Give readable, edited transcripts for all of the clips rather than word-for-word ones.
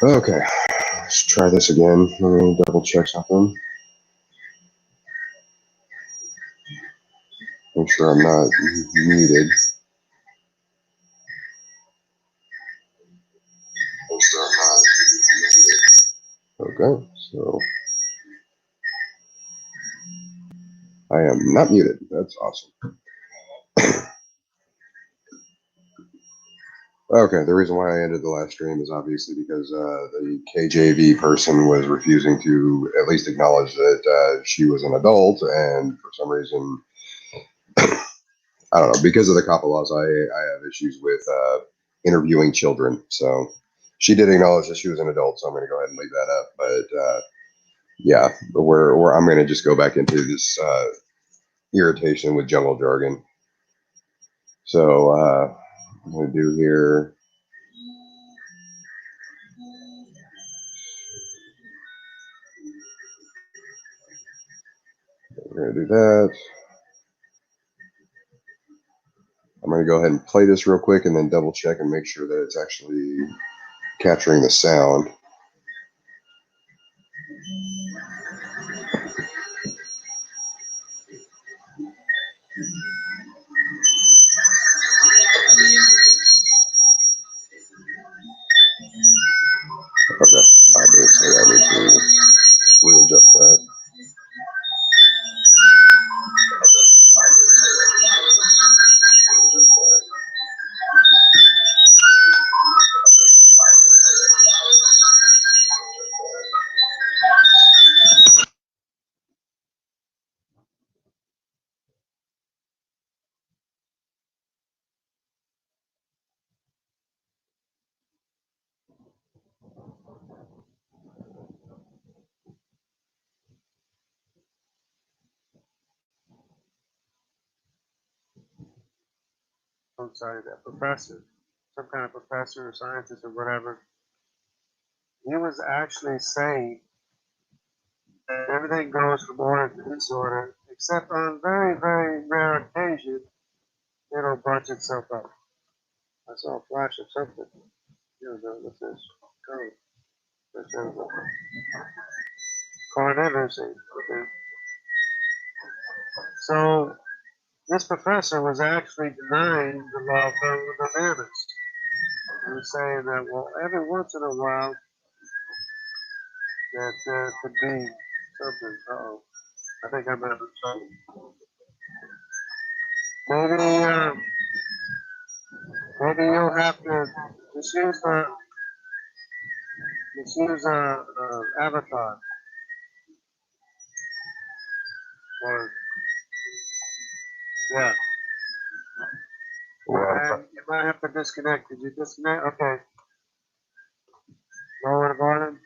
Okay, let's try this again. Let me double check something. Make sure I'm not muted. Okay, so I am not muted. That's awesome. Okay, the reason why I ended the last stream is obviously because the KJV person was refusing to at least acknowledge that she was an adult, and for some reason, I don't know, because of the COPPA laws, I have issues with interviewing children. So she did acknowledge that she was an adult, so I'm going to go ahead and leave that up. But yeah, I'm going to just go back into this irritation with jungle jargon. So I'm going to do here. We're going to do that. I'm going to go ahead and play this real quick and then double check and make sure that it's actually capturing the sound. Okay, obviously I need to readjust that. I'm sorry, that professor, some kind of professor or scientist or whatever, he was actually saying that everything goes from order to disorder, except on very, very rare occasion, it'll bunch itself up. I saw a flash of something. You know, what's this? Code. This is carnivorous. Okay. So this professor was actually denying the law of thermodynamics. He was saying that, well, every once in a while, that there could be something. Uh-oh. I think I'm having trouble. Maybe you'll have to just use avatar, or yeah. And you might have to disconnect. Did you disconnect? Okay. Lower the volume.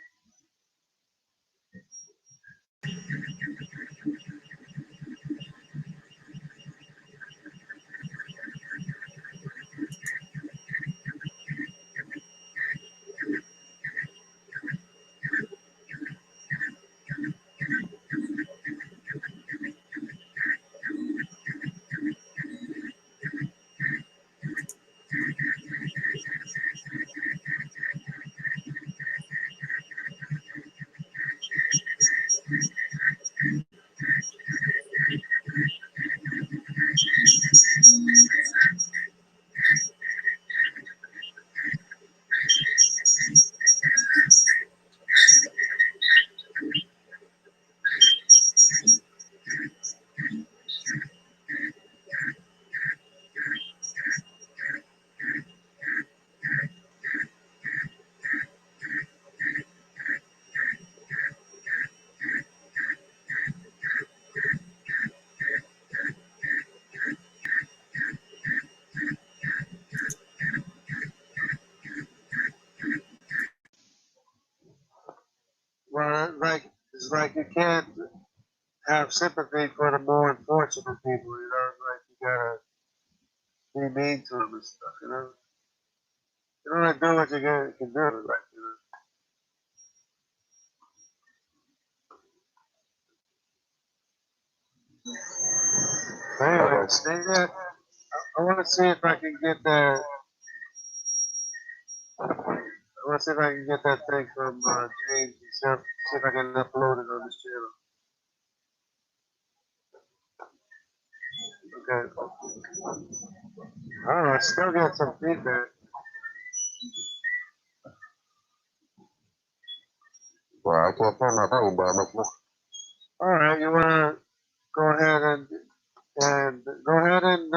Well, it's like you can't have sympathy for the more unfortunate people. You know, like you gotta be mean to them and stuff. You know, you don't do what you can do, right? You know. Anyway, I want to see if I can get the let's see if I can get that thing from James himself. See if I can upload it on this channel. Okay. Oh, I still get some feedback. Well, I can't turn my phone by much more. All right, you wanna go ahead and go ahead and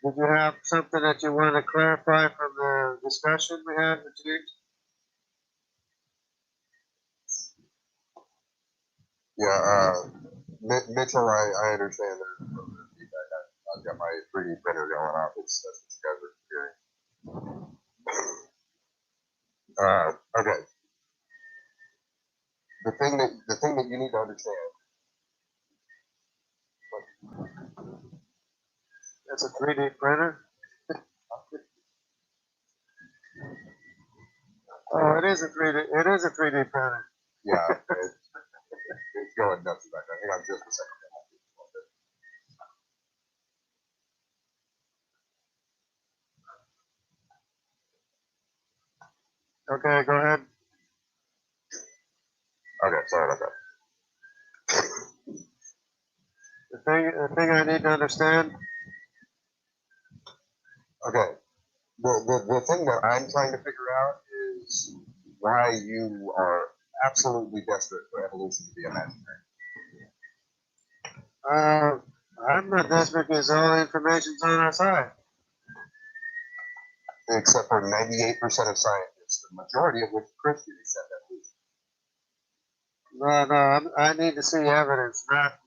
did you have something that you want to clarify from the discussion we had with James? Yeah, Mitchell, I understand there's a little bit of feedback. I've got my 3D printer going off. That's what you guys are hearing. Okay. The thing that you need to understand. That's a 3D printer. Oh, it is a 3D. It is a 3D printer. Yeah, it's going nuts back there. Hang on just a second. Okay, go ahead. Okay, sorry about that. The thing I need to understand. Okay, the thing that I'm trying to figure out is why you are absolutely desperate for evolution to be imaginary. I'm not desperate because all the information's on our side. Except for 98% of scientists, the majority of which Christian accept evolution. No, I need to see evidence, not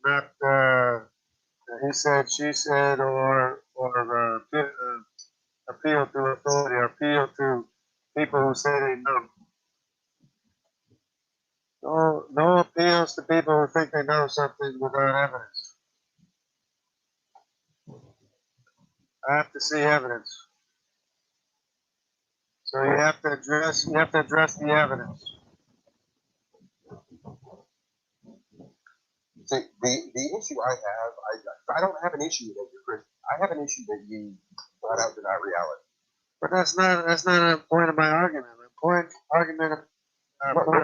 he said, she said, or appeal to authority, or appeal to people who say they know. No appeals to people who think they know something without evidence. I have to see evidence. So you have to address the evidence. See, the issue I don't have an issue that you're Christian. I have an issue that you brought out deny reality. But that's not a point of my argument. My point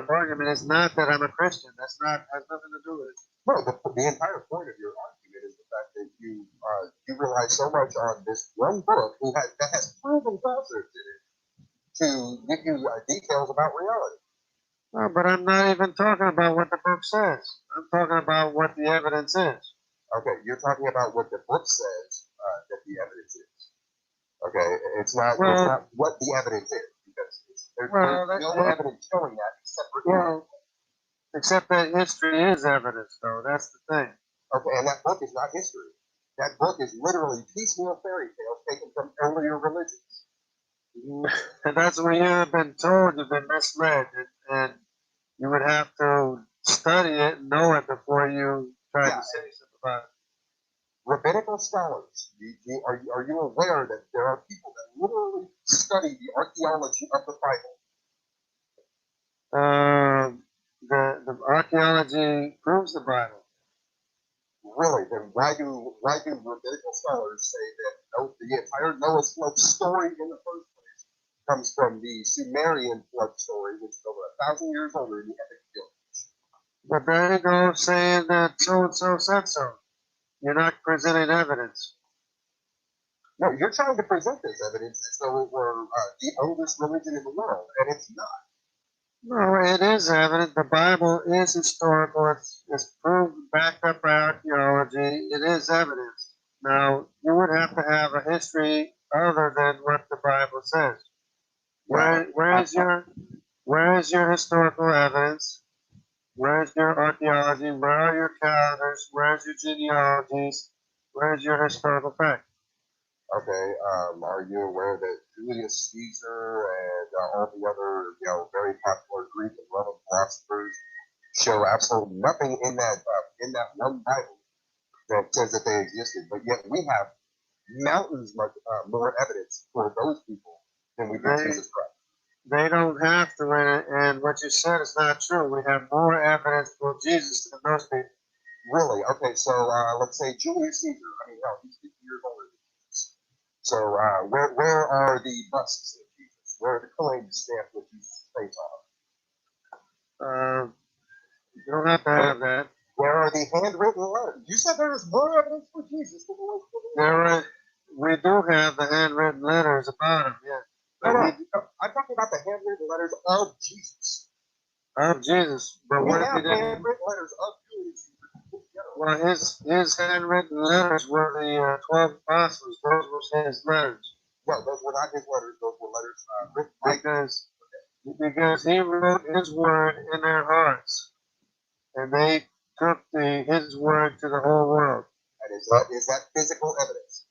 of argument is not that I'm a Christian. That's not has nothing to do with it. No, the entire point of your argument is the fact that you rely so much on this one book that has proven falsehoods in it to give you details about reality. No, but I'm not even talking about what the book says. I'm talking about what the evidence is. Okay, you're talking about what the book says that the evidence is. Okay, it's not what the evidence is because there's no evidence showing that except for except that history is evidence, though. That's the thing. Okay, and that book is not history. That book is literally piecemeal fairy tales taken from earlier religions. And that's what you have been told. You've been misled, and you would have to study it and know it before you try to say something about it. Rabbinical scholars, are you aware that there are people that literally study the archaeology of the Bible? The archaeology proves the Bible. Really? Then why do rabbinical scholars say that the entire Noah's flood story in the first place comes from the Sumerian flood story, which is over 1,000 years older than the epic Gilgamesh? But there you go saying that so and so said so. You're not presenting evidence. No, you're trying to present this evidence as though it were the oldest religion in the world, and it's not. No, it is evident. The Bible is historical. It's proved, backed up by archaeology. It is evidence. Now, you would have to have a history other than what the Bible says. Where is your historical evidence? Where is your archaeology? Where are your calendars? Where's your genealogies? Where's your historical fact? Okay, are you aware that Julius Caesar and all the other, very popular Greek and Roman philosophers show absolutely nothing in that one Bible that says that they existed, but yet we have mountains much more evidence for those people than we do Jesus Christ. They don't have to, and what you said is not true. We have more evidence for Jesus than those people. Really? Okay, so let's say Julius Caesar. I mean, hell, he's 50 years older than Jesus. So where are the busts of claim to stamp with Jesus' face on You don't have to have that. Where are the handwritten letters? You said there is more evidence for Jesus than there was for me. There are, we do have the handwritten letters about him, yeah. No, I'm talking about the handwritten letters of Jesus. Of Jesus. But We what if he have didn't? handwritten letters of Jesus. Well, his handwritten letters were the 12 apostles. Those were his letters. No, those were not his letters. Those were letters written by Because he wrote his word in their hearts. And they took his word to the whole world. And is that physical evidence?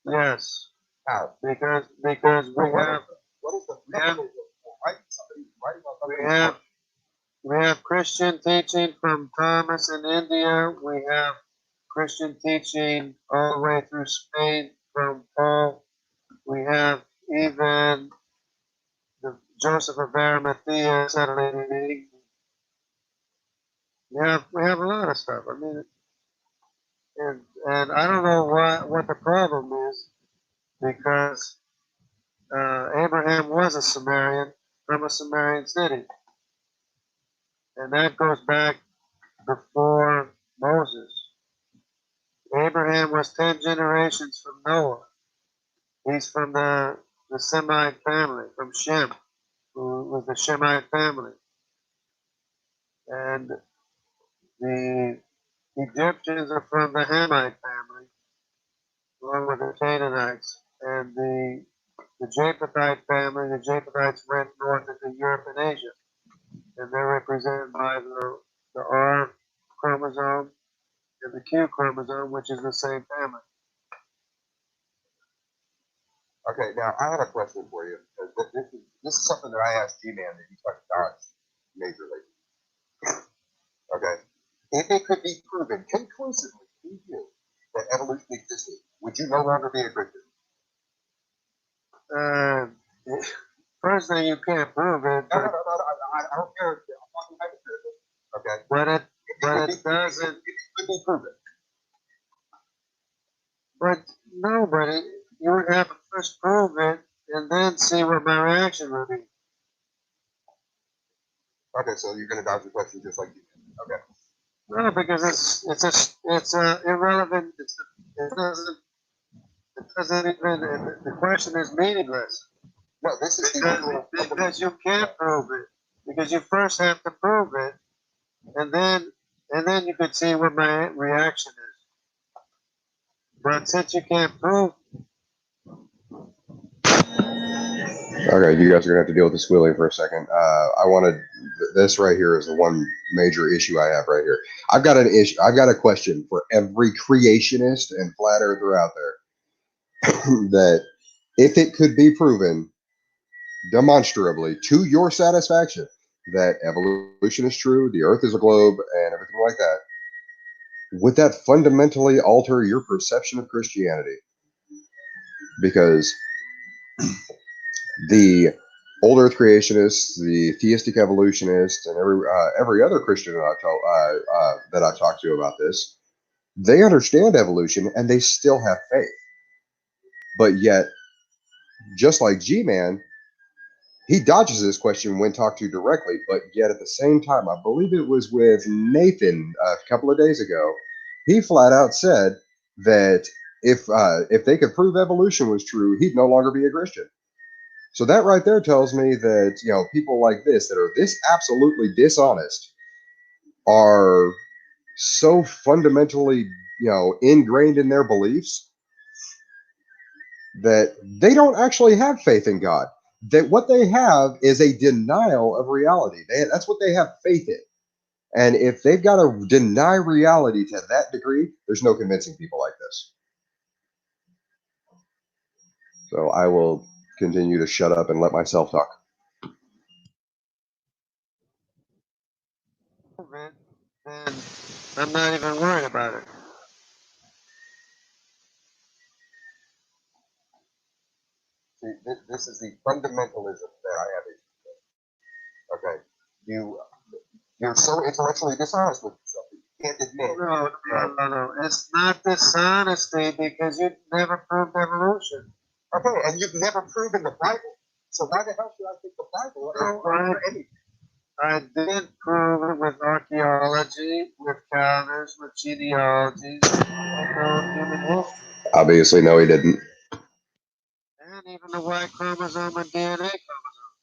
Yes. How? Because we have What is the we have mechanism for writing on something? we have Christian teaching from Thomas in India. We have Christian teaching all the way through Spain from Paul. We have even the Joseph of Arimathea settling in England. We have a lot of stuff. I mean, and I don't know what the problem is, because Abraham was a Sumerian from a Sumerian city, and that goes back before Moses. Abraham was 10 generations from Noah. He's from the Semite family, from Shem, who was the Shemite family. And the Egyptians are from the Hamite family, along with the Canaanites. And the Japhethite family, the Japhethites went north into Europe and Asia. And they're represented by the R chromosome and the Q chromosome, which is the same family. Okay, now I have a question for you. This is something that I asked G-Man that he touched dodged majorly. Okay. If it could be proven conclusively to you that evolution existed, would you no longer be a Christian? First thing, you can't prove it. No, I don't care. I'm talking hypothetically. Okay. But it doesn't. It could be proven. But no, you would have to first prove it and then see what my reaction would be. Okay, so you're going to dodge the question just like you did. Okay. No, because it's irrelevant. It doesn't even. The question is meaningless. No, this is because you can't prove it. Because you first have to prove it, and then you could see what my reaction is. But since you can't prove. Okay, you guys are gonna have to deal with the squealing for a second. I wanted this right here is the one major issue I have right here. I've got an issue. I've got a question for every creationist and flat earther out there that if it could be proven demonstrably to your satisfaction that evolution is true, the Earth is a globe, and everything like that, would that fundamentally alter your perception of Christianity? Because the old Earth creationists, the theistic evolutionists, and every other Christian that I've talked to about this, they understand evolution and they still have faith. But yet, just like G-Man, he dodges this question when talked to directly. But yet, at the same time, I believe it was with Nathan a couple of days ago, he flat out said that if they could prove evolution was true, he'd no longer be a Christian. So that right there tells me that, people like this that are this absolutely dishonest are so fundamentally, ingrained in their beliefs that they don't actually have faith in God. That what they have is a denial of reality. That's what they have faith in. And if they've got to deny reality to that degree, there's no convincing people like this. So I will continue to shut up and let myself talk. Then I'm not even worried about it. See, this is the fundamentalism that I have issue with. Okay, you're so intellectually dishonest with yourself that you can't admit. No. It's not dishonesty because you never proved evolution. Okay, and you've never proven the Bible. So why the hell should I think the Bible? I did prove it with archaeology, with counters, with genealogies, and human history. Obviously, no, he didn't. And even the Y chromosome and DNA chromosome,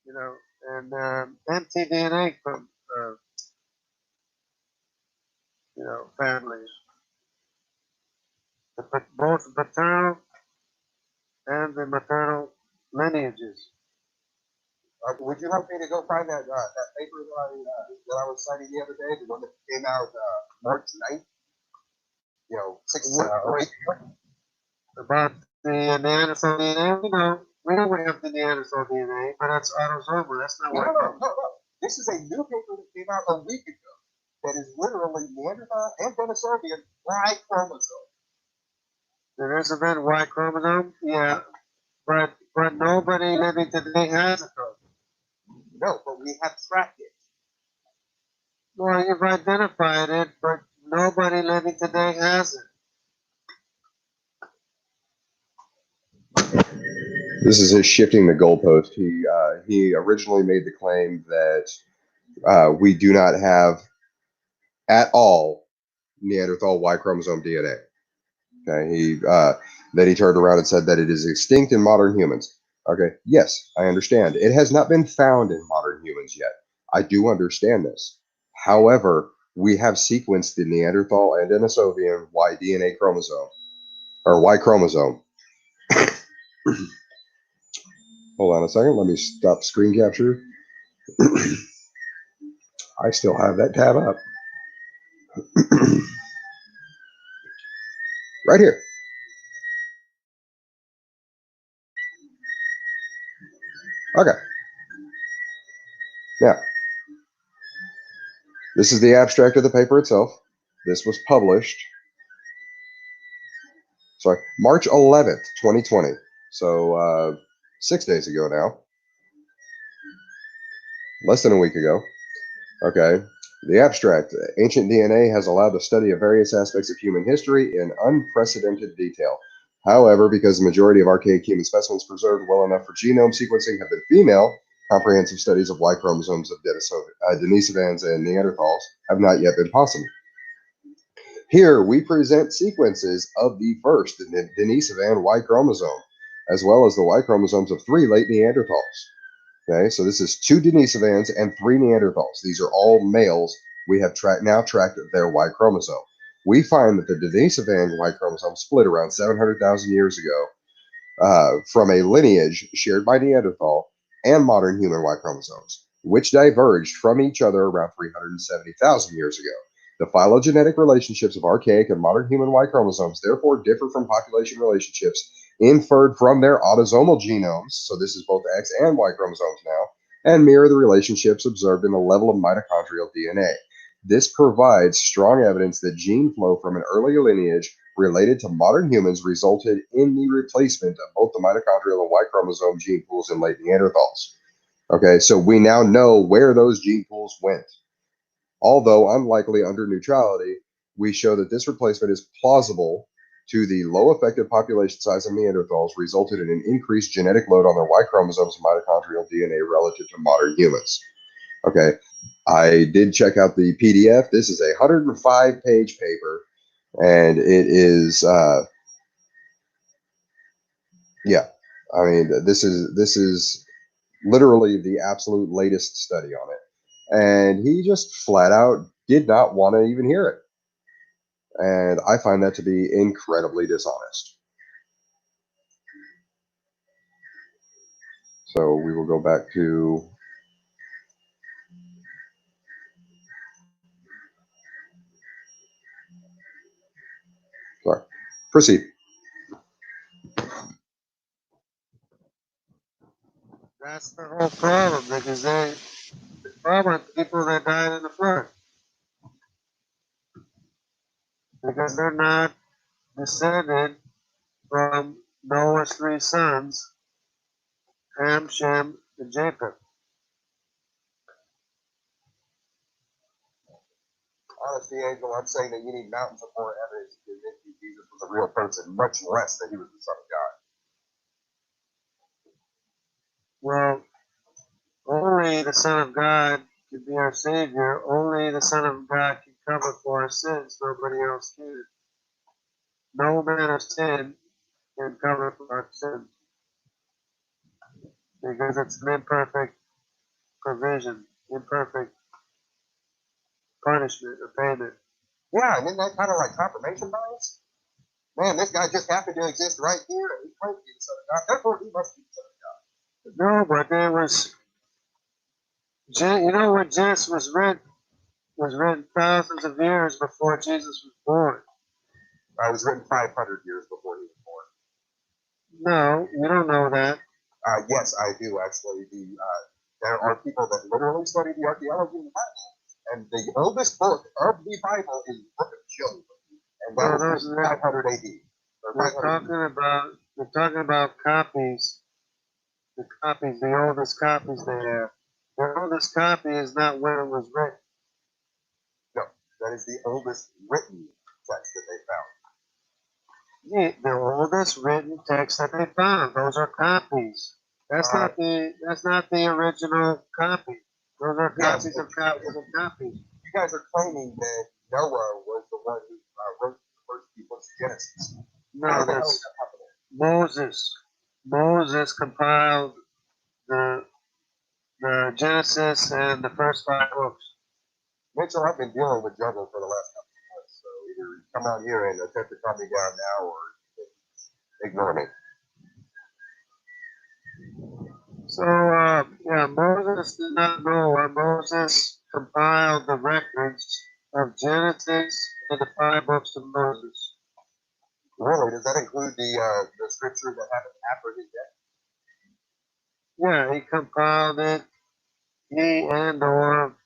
you know, and mtDNA from, you know, families. Both the paternal and the maternal lineages. Would you help me to go find that paper that I was citing the other day, the one that came out March 9th? You know, 6 or 8. About the Neanderthal DNA, you know, we know we have the Neanderthal DNA, but that's autosomal. That's not what. No. This is a new paper that came out a week ago that is literally Neanderthal and Denisovian Y chromosome. There is a been Y chromosome, yeah, but nobody living today has a chromosome. No, but we have tracked it. Well, you've identified it, but nobody living today has it. This is his shifting the goalpost. He originally made the claim that we do not have at all Neanderthal Y chromosome DNA. Okay, then he turned around and said that it is extinct in modern humans. Okay, yes, I understand. It has not been found in modern humans yet. I do understand this. However, we have sequenced the Neanderthal and Denisovian Y DNA chromosome, or Y chromosome. Hold on a second. Let me stop screen capture. I still have that tab up. Right here. Okay. Now, this is the abstract of the paper itself. This was published, March 11th, 2020. So 6 days ago now. Less than a week ago. Okay. The abstract, ancient DNA has allowed the study of various aspects of human history in unprecedented detail. However, because the majority of archaic human specimens preserved well enough for genome sequencing have been female, comprehensive studies of Y chromosomes of Denisovans and Neanderthals have not yet been possible. Here, we present sequences of the first Denisovan Y chromosome, as well as the Y chromosomes of 3 late Neanderthals. Okay, so this is 2 Denisovans and 3 Neanderthals. These are all males. We have now tracked their Y chromosome. We find that the Denisovan Y chromosome split around 700,000 years ago from a lineage shared by Neanderthal and modern human Y chromosomes, which diverged from each other around 370,000 years ago. The phylogenetic relationships of archaic and modern human Y chromosomes therefore differ from population relationships inferred from their autosomal genomes, so this is both X and Y chromosomes now, and mirror the relationships observed in the level of mitochondrial DNA. This provides strong evidence that gene flow from an earlier lineage related to modern humans resulted in the replacement of both the mitochondrial and Y chromosome gene pools in late Neanderthals. Okay, so we now know where those gene pools went. Although unlikely under neutrality, we show that this replacement is plausible to the low effective population size of Neanderthals resulted in an increased genetic load on their Y chromosomes and mitochondrial DNA relative to modern humans. Okay, I did check out the PDF. This is a 105-page paper, and it is, yeah, I mean, this is literally the absolute latest study on it. And he just flat out did not want to even hear it. And I find that to be incredibly dishonest. So we will go back to sorry. Proceed. That's the whole problem because the problem with people that died in the flood because they're not descended from Noah's 3 sons, Ham, Shem, and Japheth. Honestly, Angel, I'm saying that you need mountains of more evidence to convince you Jesus was a real person, much less that he was the Son of God. Well, only the Son of God can be our Savior. Only the Son of God can cover for our sins. Nobody else can. No man of sin can cover for our sins because it's an imperfect provision, imperfect punishment or payment. Yeah, and then that kind of like confirmation bias. Man, this guy just happened to exist right here, and he claims to be the Son of God. Therefore, he must be the Son of God. No, but there was, you know, when Genesis was written thousands of years before Jesus was born. It was written 500 years before he was born. No, you don't know that. Yes, I do actually. There are people that literally study the archaeology of the Bible, and the oldest book of the Bible is the Book of Job, and that was written 500 AD. We're talking about copies. The oldest copies they have. The oldest copy is not when it was written. No, that is the oldest written text that they found. Yeah, the oldest written text that they found. Those are copies. That's not the original copy. Those are copies of copies of copies. You guys are claiming that Noah was the one who wrote the first few books of Genesis. No, that's Moses. Moses compiled the Genesis and the first 5 books. Mitchell, I've been dealing with Jungle for the last couple of months, so either come out here and attempt to calm me down now, or ignore me. So, yeah, Moses did not know. Moses compiled the records of Genesis and the 5 books of Moses. Really? Does that include the scripture that happened after his death? Yeah, he compiled it. He and or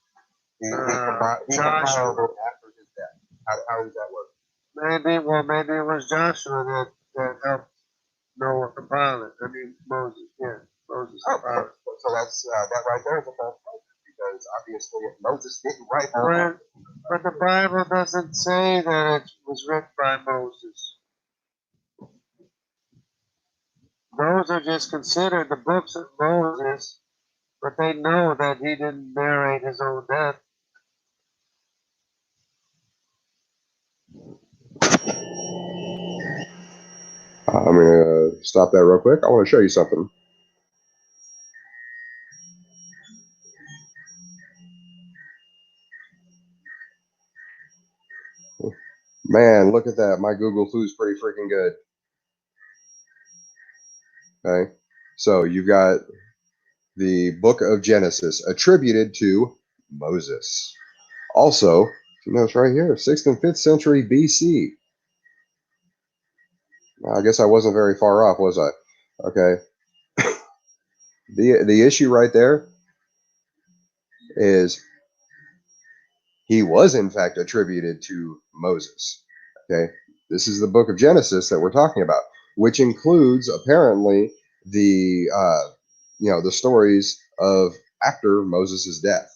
He compiled it after his death. How does that work? maybe it was Joshua that helped Noah compile it. I mean Moses. Yeah, Moses compiled it. So that's that right there is a false statement, because obviously if Moses didn't write but the Bible doesn't say that it was written by Moses. Those are just considered the books of Moses, but they know that he didn't narrate his own death. I'm going to stop that real quick. I want to show you something. Man, look at that. My Google Foo's pretty freaking good. Okay. So you've got the book of Genesis attributed to Moses. Also, you know, it's right here, 6th and 5th century BC. I guess I wasn't very far off, was I? Okay. The issue right there is he was in fact attributed to Moses. Okay. This is the book of Genesis that we're talking about, which includes apparently the the stories of after Moses' death.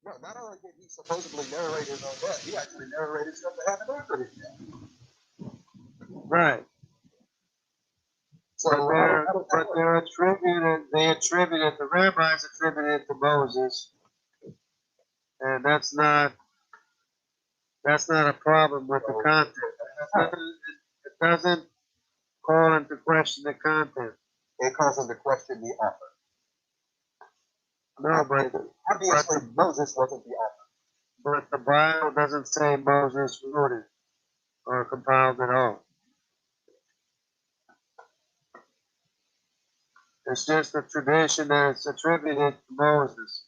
No, not only did he supposedly narrate his own death, he actually narrated stuff that happened after his death. Right. So but they attributed, the rabbis attributed it to Moses, and that's not a problem with the content. It doesn't call into question the content. It calls into question the author. No, but obviously Moses wasn't the author. But the Bible doesn't say Moses wrote it or compiled it all. It's just a tradition that it's attributed to Moses.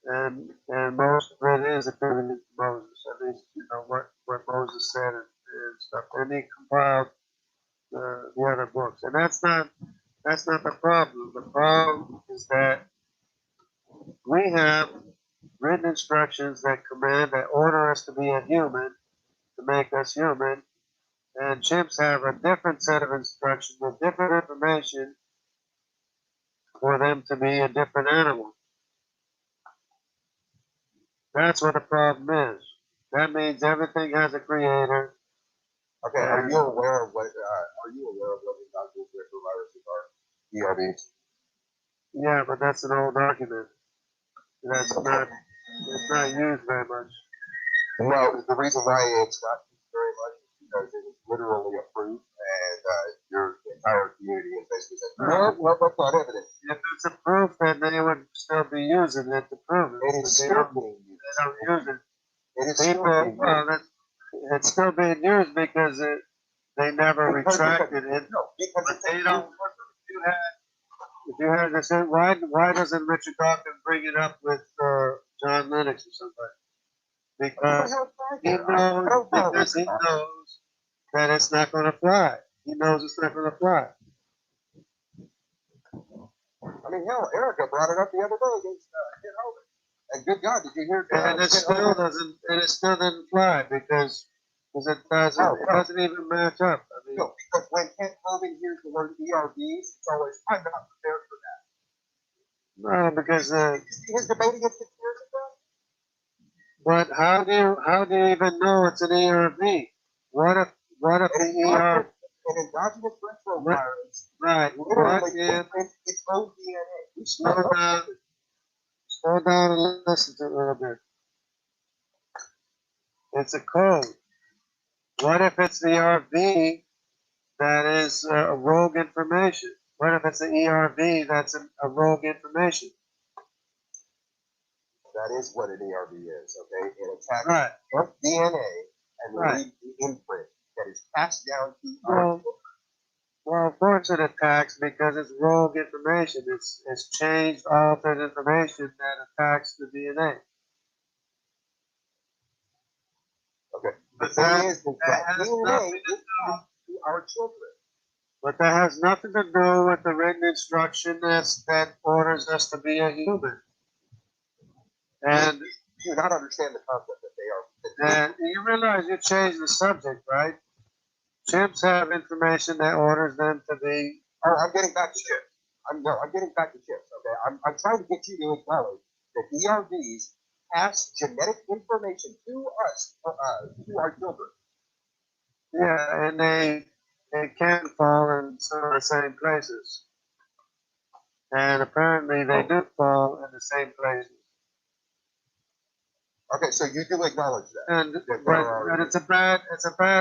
And most of it is attributed to Moses. At least, you know, what Moses said and stuff. And he compiled the other books. And that's not the problem. The problem is that we have written instructions that command, that order us to be a human, to make us human, And chimps have a different set of instructions with different information for them to be a different animal. That's what the problem is. That means everything has a creator. Okay, are you aware of what endogenous retroviruses are? ERVs. Yeah, but that's an old argument. It's not used very much. No, the reason why it's not used very much is because it was literally approved, and your entire community is basically saying, no, that's not evidence. If it's a proof, then they would still be using it to prove it. It is still being used. They don't use it. It is still being used. It's still being used because they never retracted it. No, because But they don't. If you had this, why doesn't Richard Dawkins bring it up with John Lennox or somebody? Because he knows that it's not going to fly. He knows it's not going to fly. I mean, hell, Erica brought it up the other day against Kid Hogan. And good God, did you hear? And it still doesn't. And it still doesn't fly because it doesn't even match up. I mean, no, because when Kent Hogan hears the word ERVs, it's always, I'm not prepared for that. no, because His debate against the years ago? but how do you even know it's an ERV? What if the ERV? An endogenous retrovirus. Right. What if its own DNA? Slow down and listen to it a little bit. It's a code. What if it's the ERV that is rogue information? What if it's the ERV that's a rogue information? That is what an ERV is, okay? It attacks DNA and leaves the imprint that is passed down to our children. Well, of course it attacks because it's rogue information. It's changed, altered information that attacks the DNA. Okay. But The thing is that DNA is passed to our children. But that has nothing to do with the written instruction that orders us to be a human. And you do not understand the concept that they are. And you realize you changed the subject, right? Chimps have information that orders them to be. Oh, I'm getting back to chips. I'm getting back to chips. Okay, I'm trying to get you to acknowledge that ERVs pass genetic information to us, to our children. Yeah, and they can fall in some of the same places, and apparently they do fall in the same places. Okay, so you do acknowledge that. And but it's a bad.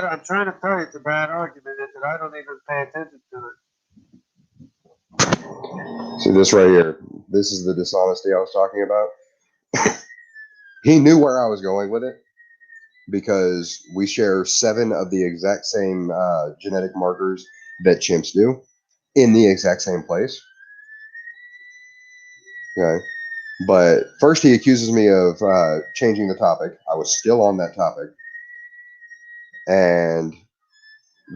I'm trying to tell you, it's a bad argument that I don't even pay attention to it. See this right here. This is the dishonesty I was talking about. He knew where I was going with it because we share 7 of the exact same genetic markers that chimps do in the exact same place. Okay. But first he accuses me of changing the topic. I was still on that topic. And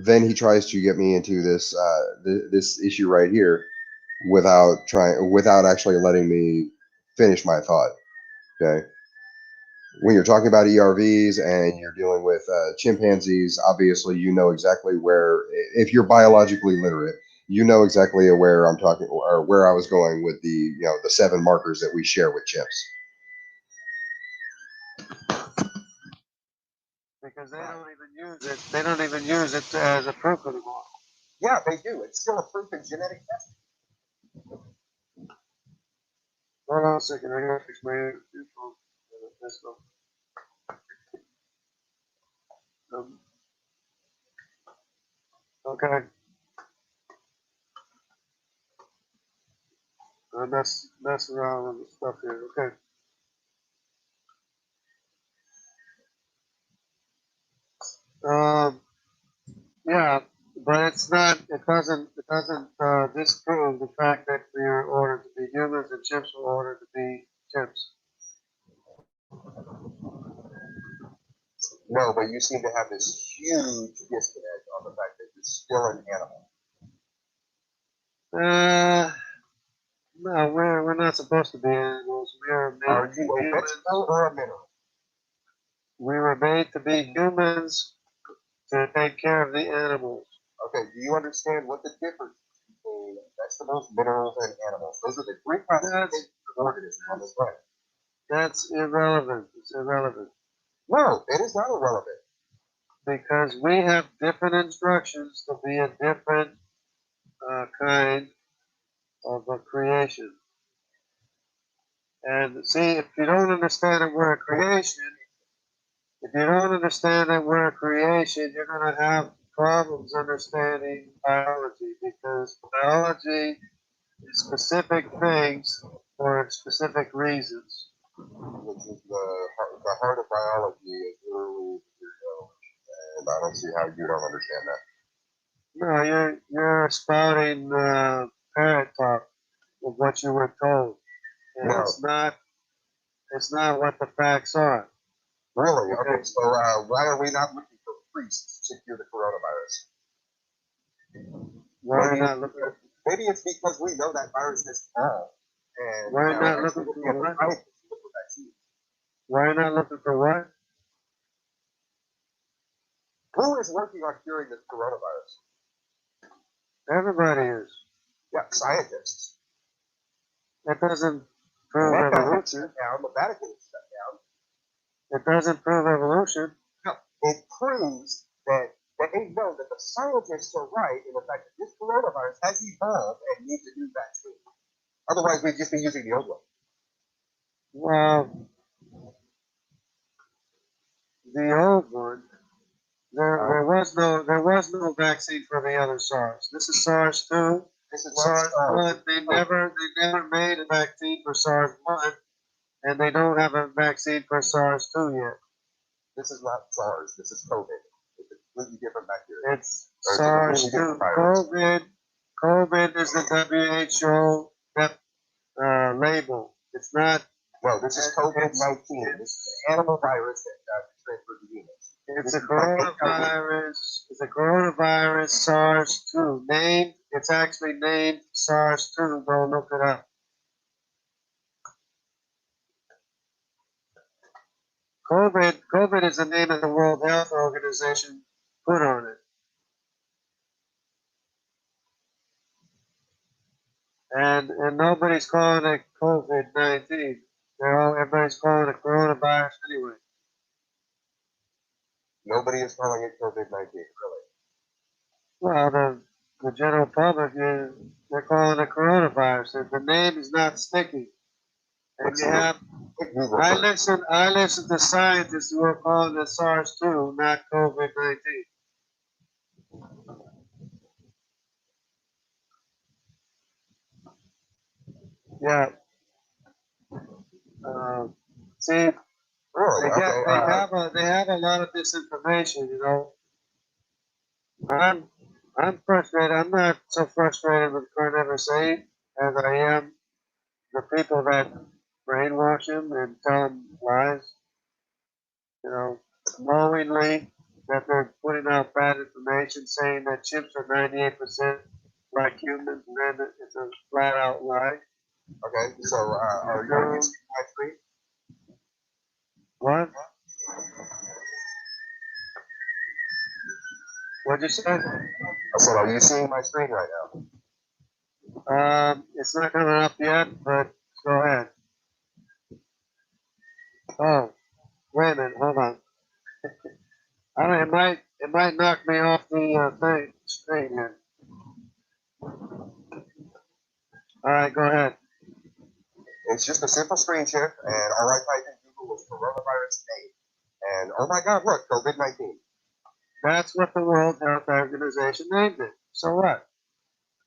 then he tries to get me into this this issue right here without actually letting me finish my thought. Okay. When you're talking about ERVs and you're dealing with chimpanzees, obviously you know exactly where, if you're biologically literate, you know exactly where I'm talking or where I was going with the the 7 markers that we share with chimps. Because they don't even use it. They don't even use it as a proof anymore. Yeah, they do. It's still a proof in genetic testing. Hold on a second. I gotta fix my earphone. This one. Okay. I mess around with the stuff here. Okay. Yeah, but it's not. It doesn't disprove the fact that we are ordered to be humans and chimps are ordered to be chimps. No, but you seem to have this huge disconnect on the fact that you're still an animal. No, we're not supposed to be animals. Are you a vegetable or a mineral? We were made to be humans to take care of the animals. Okay, do you understand what the difference is between vegetables, minerals, and animals? Those are the three classifications of organisms on this planet. That's irrelevant. It's irrelevant No, it is not irrelevant. because we have different instructions to be a different kind of a creation. And see, if you don't understand that we're a creation, if you don't understand that we're a creation, you're going to have problems understanding biology because biology is specific things for specific reasons. Which is the heart of biology is literally and I don't see how you don't understand that. No, you're spouting parrot talk of what you were told, and No. it's not what the facts are. Really? Okay, so why are we not looking for priests to cure the coronavirus? Why are we not looking? Maybe it's because we know that virus has evolved. And Why not looking actually for what? scientists to look for vaccines. Why not looking for what? Who is working on curing this coronavirus? Everybody is. Yeah, scientists. That doesn't prove Mecca is evolution. shut down. The Vatican is shut down. It doesn't prove evolution. No, it proves that they know that the scientists are right in the fact that this coronavirus has evolved and needs a new vaccine. Otherwise, we'd just be using the old one. Well, the old one. There was no vaccine for the other SARS. This is SARS 2. This is SARS SARS. 1. They never made a vaccine for SARS 1, and they don't have a vaccine for SARS 2 yet. This is not SARS. This is COVID. It's a completely different bacteria. It's SARS 2. COVID is the WHO label. It's not. No, this is COVID-19. This is an animal virus that transferred to humans. It's a coronavirus. It's a coronavirus SARS 2. It's actually named SARS 2. Go look it up. COVID is the name that the World Health Organization put on it. And nobody's calling it COVID-19. Everybody's calling it coronavirus anyway. Nobody is calling it COVID-19, really. Well, the general public they're calling it coronavirus. The name is not sticky. And you have I listen to scientists who are calling it SARS-2, not COVID-19. Yeah. See, Really? they have a lot of disinformation. You know, I'm frustrated. I'm not so frustrated with Current MSA as I am the people that brainwash him and tell him lies. You know, knowingly that they're putting out bad information, saying that chips are 98% like humans, and then it's a flat out lie. Okay, so are you seeing my screen? What? What'd you say? I said, are you seeing my screen right now? It's not coming up yet, but go ahead. Oh, wait a minute, hold on. I don't. It might knock me off the screen here. All right, go ahead. It's just a simple screen share, and all I typed in Google was coronavirus name. And oh my God, look, COVID-19. That's what the World Health Organization named it. So what?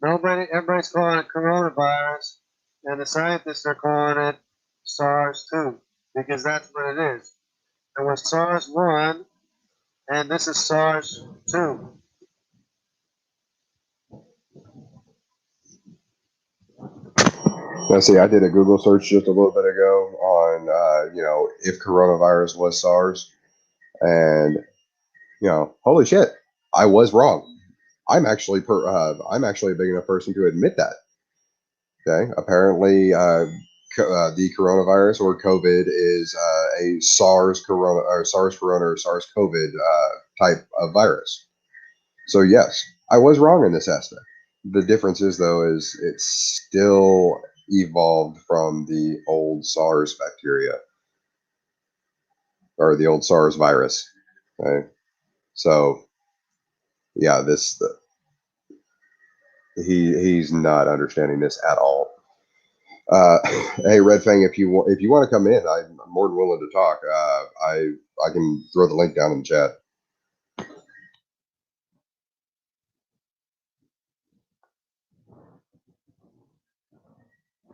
Everybody's calling it coronavirus, and the scientists are calling it SARS-2 because that's what it is. It was SARS-1, and this is SARS-2. Now, see, I did a Google search just a little bit ago on, if coronavirus was SARS, and holy shit, I was wrong. I'm actually a big enough person to admit that. Okay, apparently, the coronavirus or COVID is a SARS corona or SARS-CoV type of virus. So yes, I was wrong in this aspect. The difference is though is it's still evolved from the old SARS bacteria or the old SARS virus. Okay, so yeah, he's not understanding this at all. Hey, Red Fang, if you want to come in, I'm more than willing to talk. I can throw the link down in the chat.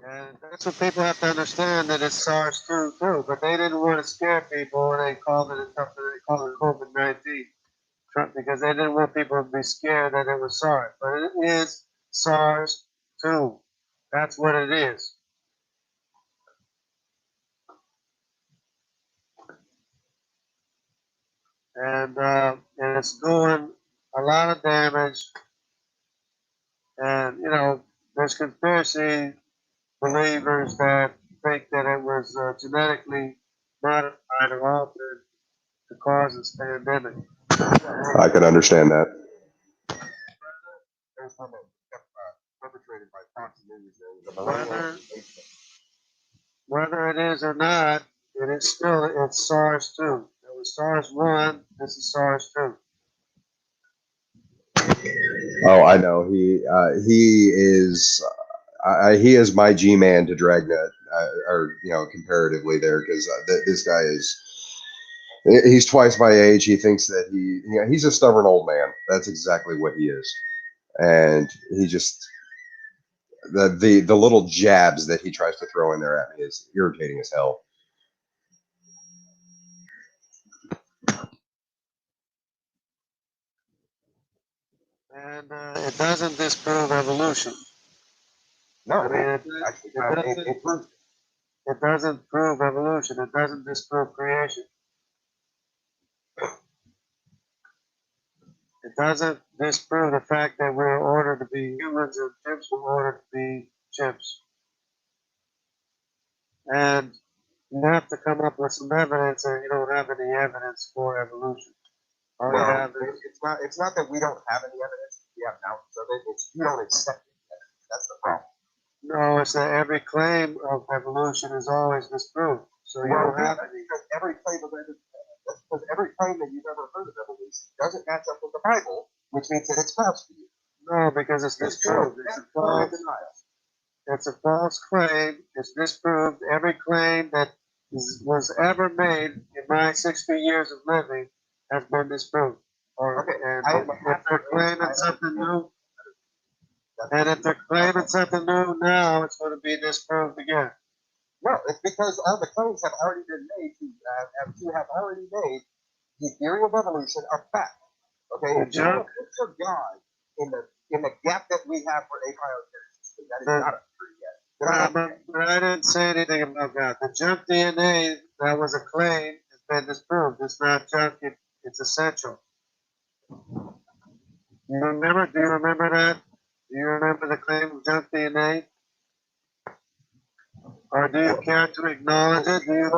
And that's what people have to understand, that it's SARS-2 too. But they didn't want to scare people, and they called it something. They called it COVID-19, because they didn't want people to be scared that it was SARS. But it is SARS-2. That's what it is. And it's doing a lot of damage. And there's conspiracy believers that think that it was genetically modified or altered to cause this pandemic. I can understand that. There's one that perpetrated by Fox News. Whether it is or not, it's SARS-2. It was SARS-1. This is SARS-2. Oh, I know. He is my G-man to Dragnet, or comparatively there, because this guy he's twice my age. He thinks that he's a stubborn old man. That's exactly what he is, and he just the little jabs that he tries to throw in there at me is irritating as hell. And it doesn't disprove evolution. No, I mean, it doesn't prove evolution. It doesn't disprove creation. It doesn't disprove the fact that we're ordered to be humans and chimps were ordered to be chimps. And you have to come up with some evidence, and you don't have any evidence for evolution. All you have is, it's not that we don't have any evidence. We have mountains of it. It's you don't accept it. That's the problem. no, it's that every claim of evolution is always disproved. So you don't have any. Because every claim that you've ever heard of evolution doesn't match up with the Bible, which means that it's false to you. No, because it's disproved. It's a false claim. It's disproved. Every claim that was ever made in my 60 years of living has been disproved. And if they're claiming something new, now, it's going to be disproved again. No, it's because all the claims have already been made to have already made the theory of evolution a fact. Okay, if you want to put your God in the gap that we have for abiogenesis, that is not a true yet. But I didn't say anything about that. The junk DNA that was a claim has been disproved. It's not junk. It's essential. Do you remember that? Do you remember the claim of junk DNA? Or do you care to acknowledge it? Do you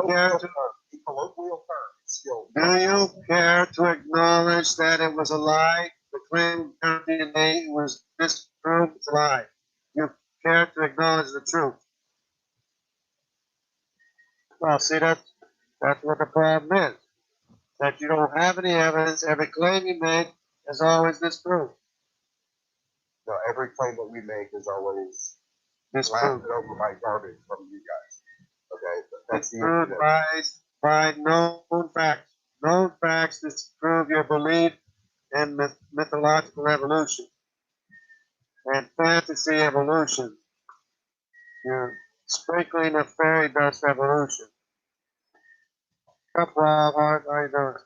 care to acknowledge that it was a lie? The claim of junk DNA was disproved. It's a lie. You care to acknowledge the truth? Well, see, that's what the problem is. That you don't have any evidence. Every claim you make is always disproved. No, every claim that we make is always disproved over by garbage from you guys. Okay, that's disproved by known facts. Known facts disprove your belief in mythological evolution and fantasy evolution. Your sprinkling of fairy dust evolution. Up, Rob, how you doing?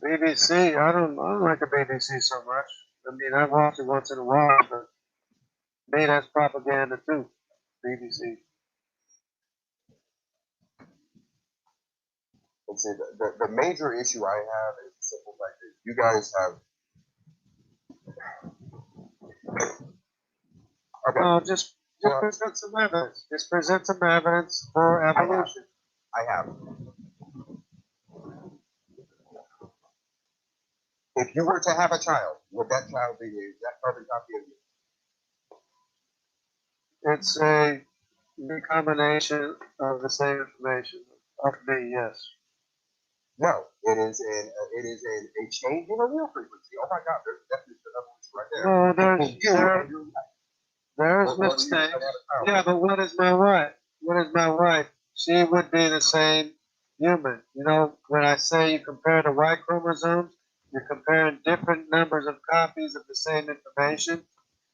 BBC, I don't like the BBC so much. I mean, I watch it once in a while, but me, that's propaganda too. BBC. And see, the major issue I have is the simple fact that you guys have Okay. No, just Well- present some evidence. Just present some evidence for evolution. I have. If you were to have a child, would that child be the exact carbon copy of you? It's a recombination of the same information of me. Yes. No, it is a change in allele frequency. Oh my God, there's a definition of evolution right there. No, Between you and your wife. there's What do you mistakes. have a child? Yeah, but what is my wife? What is my wife? She would be the same human. You know, when I say you compare the Y chromosomes, you're comparing different numbers of copies of the same information.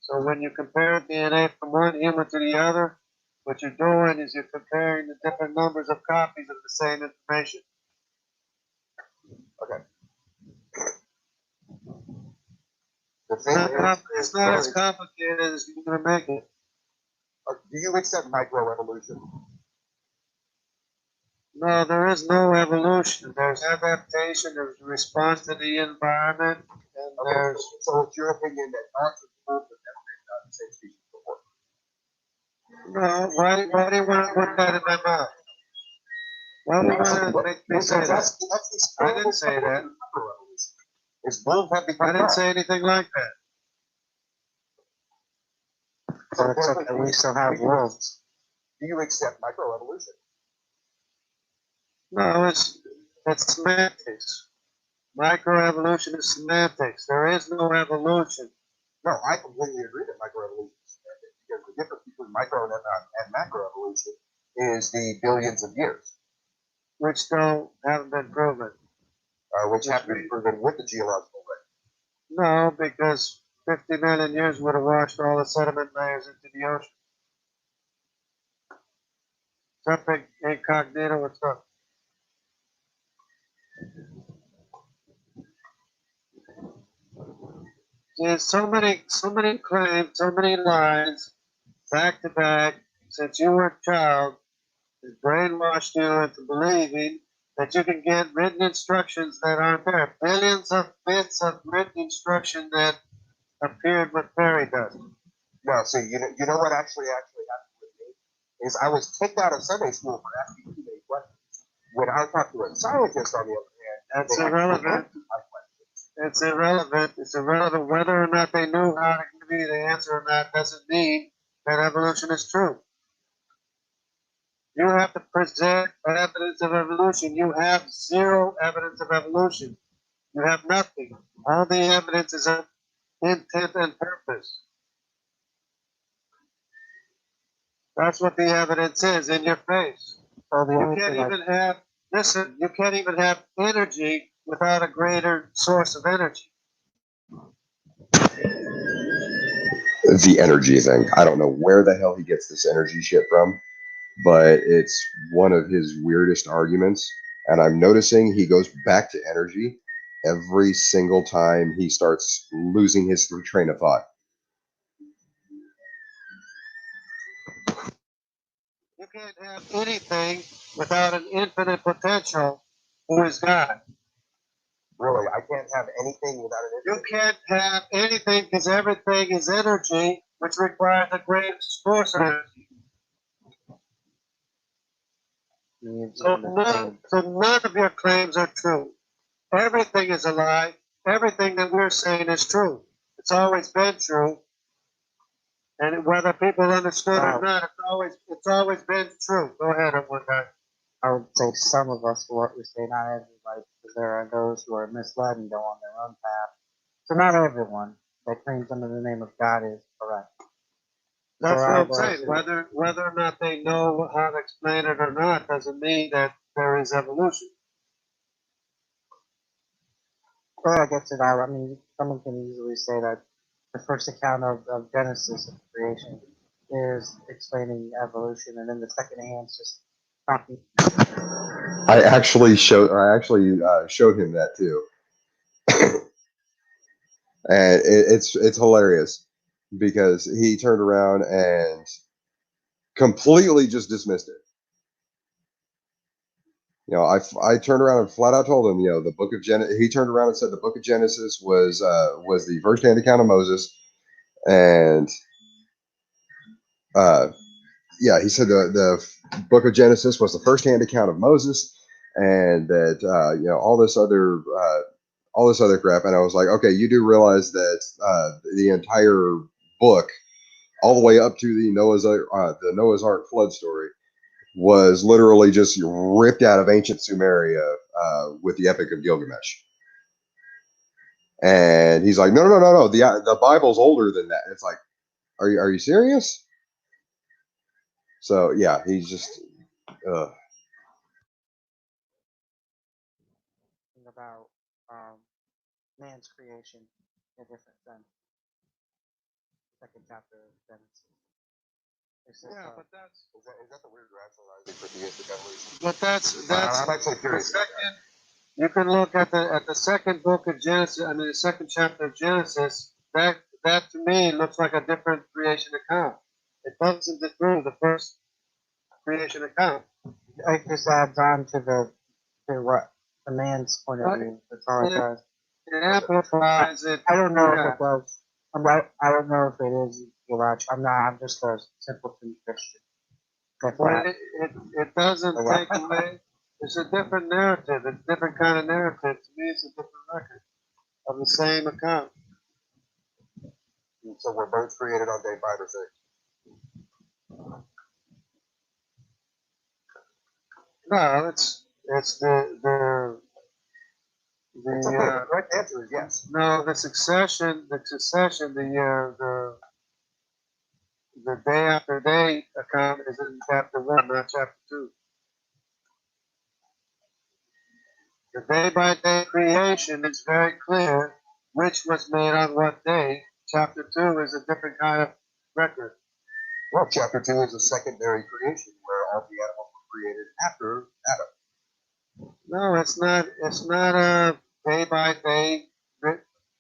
So when you compare DNA from one human to the other, what you're doing is you're comparing the different numbers of copies of the same information. Okay. The thing It's not as complicated as you're going to make it. do you accept microevolution? No, there is no evolution. There's adaptation, there's response to the environment, and Okay, there's so it's your opinion that dogs and wolves have never been the same species before? no. Why do you want to put that in my mouth? Why do you want to make me say that? That's the I didn't say that. microevolution. Is wolves have become I didn't dogs. say anything like that. So except that we still have wolves. Do you accept microevolution? No, it's semantics. Microevolution is semantics. There is no evolution. No, I completely agree that microevolution is semantic because the difference between micro and macroevolution is the billions of years, Which haven't been proven. which have been proven with the geological record. No, because 50 million years would have washed all the sediment layers into the ocean. Something incognito, what's up? There's so many claims, so many lies, back to back, since you were a child, has brainwashed you into believing that you can get written instructions that aren't there. Billions of bits of written instruction that appeared with fairy dust. No, so you know what actually happened with me is I was kicked out of Sunday school for asking too many questions. When I talked to a scientist, on the other hand, That's they irrelevant. answered my questions. It's irrelevant. It's irrelevant whether or not they knew how to give you the answer or not doesn't mean that evolution is true. You have to present evidence of evolution. You have zero evidence of evolution. You have nothing. All the evidence is of intent and purpose. That's what the evidence is in your face. You can't even have, listen, you can't even have energy without a greater source of energy. The energy thing. I don't know where the hell he gets this energy shit from, but it's one of his weirdest arguments. And I'm noticing he goes back to energy every single time he starts losing his train of thought. You can't have anything without an infinite potential who is God. Really, I can't have anything without an You can't have anything because everything is energy, which requires a great source of energy. So none of your claims are true. Everything is a lie. Everything that we're saying is true. It's always been true. And whether people understood or not, it's always been true. Go ahead, one guy. I would say some of us will say not everybody, because there are those who are misled and go on their own path. So not everyone that claims under the name of God is correct. That's So what I I'm was- saying. Whether or not they know how to explain it or not doesn't mean that there is evolution. Well, I guess I mean, someone can easily say that the first account of Genesis of creation is explaining evolution, and then the second hand's just talking. I actually showed him that too, and it's hilarious because he turned around and completely just dismissed it. You know, I turned around and flat out told him, you know, the book of Genesis. He turned around and said the book of Genesis was the first-hand account of Moses, and yeah, he said the book of Genesis was the first-hand account of Moses, and that all this other crap. And I was like, okay, you do realize that the entire book, all the way up to the Noah's Ark flood story, was literally just ripped out of ancient Sumeria with the Epic of Gilgamesh. And he's like, no, no, no, no, no. The Bible's older than that. It's like, are you serious? So yeah, he's just About man's creation in a different sense. Second chapter of Genesis. It's just, Yeah, but that's Is that the weird rationalizing for theistic evolution? but that's I'm actually the curious. second. You can look at the second book of Genesis. I mean, the second chapter of Genesis. That to me looks like a different creation account. It doesn't disprove the first creation account. it just adds on to what the man's point of view. That's all it Yeah. does. It amplifies it. I don't know Yeah. if it does. I don't know if it is theological. I'm just a simpleton Christian. That's But why. it doesn't Yeah. take away. It's a different narrative. It's a different kind of narrative. To me, it's a different record of the same account. So were birds created on day 5 or 6? No, it's the It's okay. The correct answer is yes. no the succession the day after day account is in chapter 1, not chapter 2. The day by day creation is very clear which was made on what day. Chapter 2 is a different kind of record. Well, chapter 2 is a secondary creation where all the animals were created after Adam. No, it's not. It's not a day by day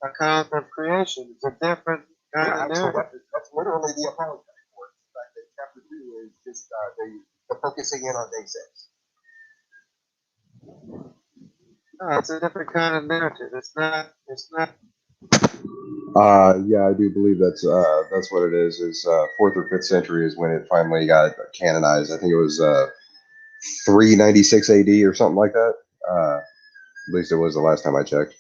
account of creation. It's a different kind Yeah, of actually, narrative. that's literally the apologetic for it. The fact that chapter 2 is just the focusing in on day 6. No, it's a different kind of narrative. It's not. It's not. yeah, I do believe that's what it is. Is 4th or 5th century is when it finally got canonized. I think it was 396 AD or something like that. At least it was the last time I checked.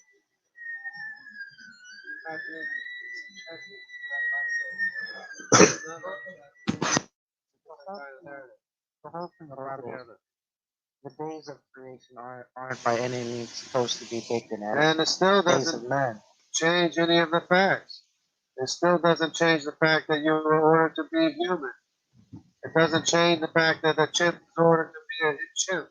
The whole thing about it is the days of creation aren't by any means supposed to be taken as And it still days doesn't of men. change any of the facts. It still doesn't change the fact that you were ordered to be human. It doesn't change the fact that the chimp is ordered to be a chimp.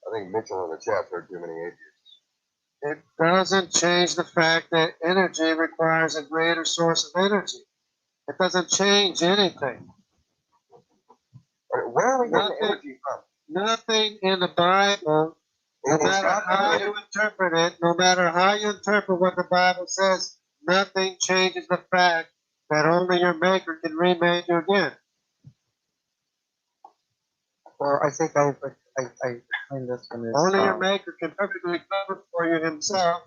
I think Mitchell in the chat heard too many atheists. It doesn't change the fact that energy requires a greater source of energy. It doesn't change anything. Where are we getting the Nothing. energy from? Nothing in the Bible, no It's matter not how energy. you interpret it, no matter how you interpret what the Bible says, nothing changes the fact that only your Maker can remake you again. Well, I think I explained this one is Only your Maker can perfectly cover for you Himself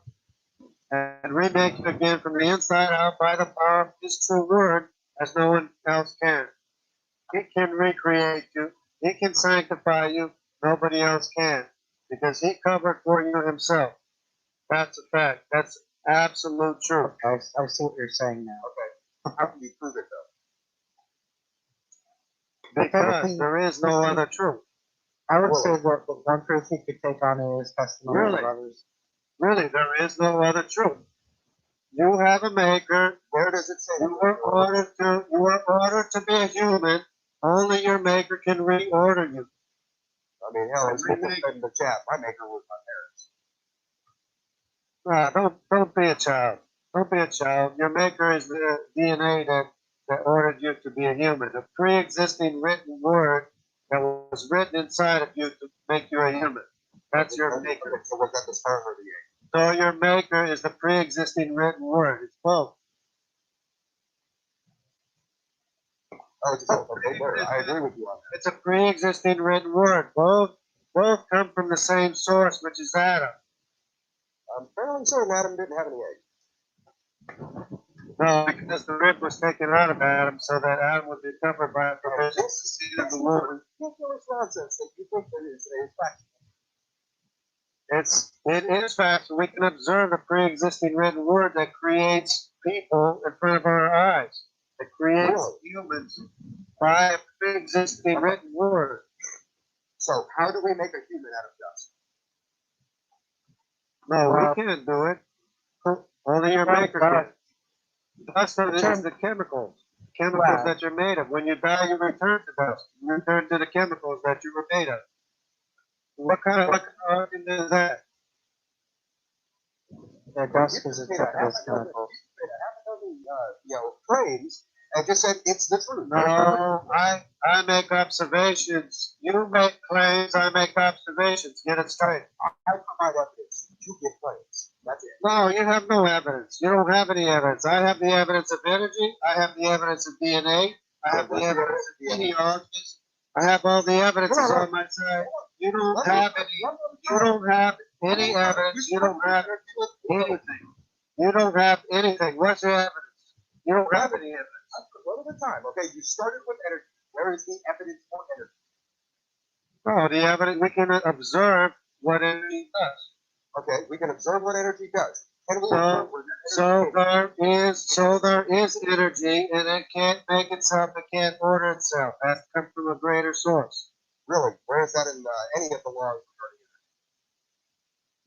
and remake you again from the inside out by the power of His true word, as no one else can. He can recreate you. He can sanctify you. Nobody else can, because He covered for you Himself. That's a fact. That's absolute truth. I see what you're saying now. Okay. How can you prove it though? Because there is no other truth. I would say that the one truth you could take on is testimony Really? of others. Really, there is no other truth. You have a Maker. Where does it say? You were ordered to be a human. Only your Maker can reorder you. I mean, hell, as Mitchell said in the chat, my maker was my parents. Don't be a child. Don't be a child. Your Maker is the DNA that ordered you to be a human. A pre-existing written word that was written inside of you to make you a human. That's your Maker. So was that the sperm or the egg? So your Maker is the pre-existing written word. It's both. Oh, it's a field. Okay, there. I agree with you on that. It's a pre-existing written word. Both come from the same source, which is Adam. I'm fairly certain Adam didn't have any eggs. No, because the rib was taken out of Adam so that Adam would be covered by a provision of the seed of the woman. Ridiculous nonsense that you think that is a fact. It is fact. We can observe a pre-existing written word that creates people in front of our eyes. It creates humans by a pre-existing written word. So how do we make a human out of dust? No, we can't do it. Only your maker can. Dust is the chemicals that you're made of. When you die, you return to dust. You return to the chemicals that you were made of. What kind of argument is that? Yeah, dust is a chemical. Phrase and just said it's the truth. No, I make observations. You make claims, I make observations. Get it straight. I provide evidence. You get claims. That's it. No, you have no evidence. You don't have any evidence. I have the evidence of energy. I have the evidence of DNA. I have the evidence of genealogies. I have all the evidences on my side. You don't have any. You don't have any evidence. You don't have anything. You don't have anything. What's your evidence? You don't have any evidence. One at a time. Okay, you started with energy. Where is the evidence for energy? No, the evidence we can observe what energy does. Okay, we can observe what energy does. Can we So there is energy, and it can't make itself. It can't order itself. It has to come from a greater source. Really? Where is that in any of the laws regarding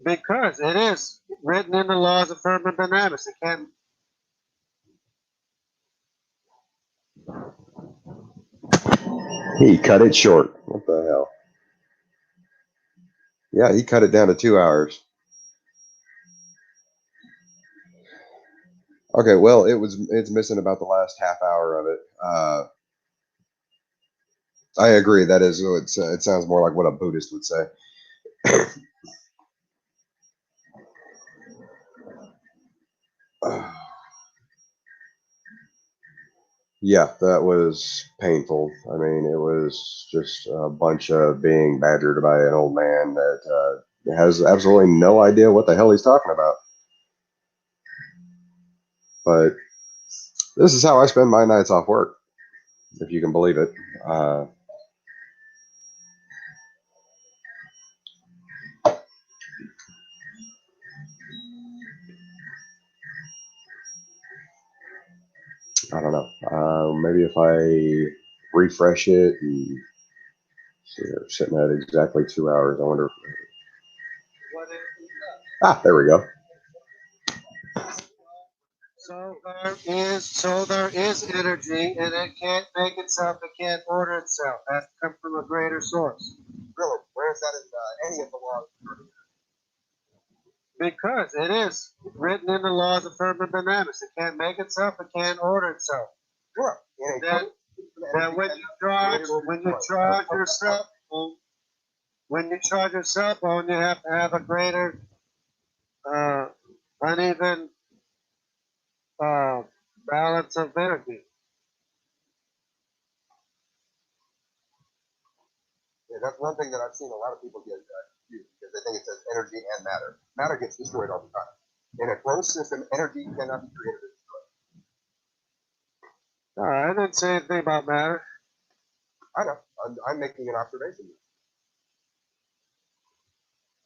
energy? Because it is written in the laws of thermodynamics. It can't. He cut it short. What the hell? Yeah, he cut it down to 2 hours. Okay, well, it's missing about the last half hour of it. I agree. That is, it sounds more like what a Buddhist would say. Yeah, that was painful. I mean, it was just a bunch of being badgered by an old man that has absolutely no idea what the hell he's talking about. But this is how I spend my nights off work, if you can believe it. I don't know. Maybe if I refresh it and see, we're sitting at exactly 2 hours. I wonder. There we go. So there is energy, and it can't make itself. It can't order itself. It has to come from a greater source. Really? Where is that in any of the laws regarding energy? Because it is written in the laws of thermodynamics. It can't make itself. It can't order itself. Sure. That when you charge your cell phone, you have to have a greater uneven balance of energy. Yeah, that's one thing that I've seen a lot of people get confused because they think it says energy and matter. Matter gets destroyed all the time. In a closed system, energy cannot be created or destroyed. No, I didn't say anything about matter. I know. I'm making an observation.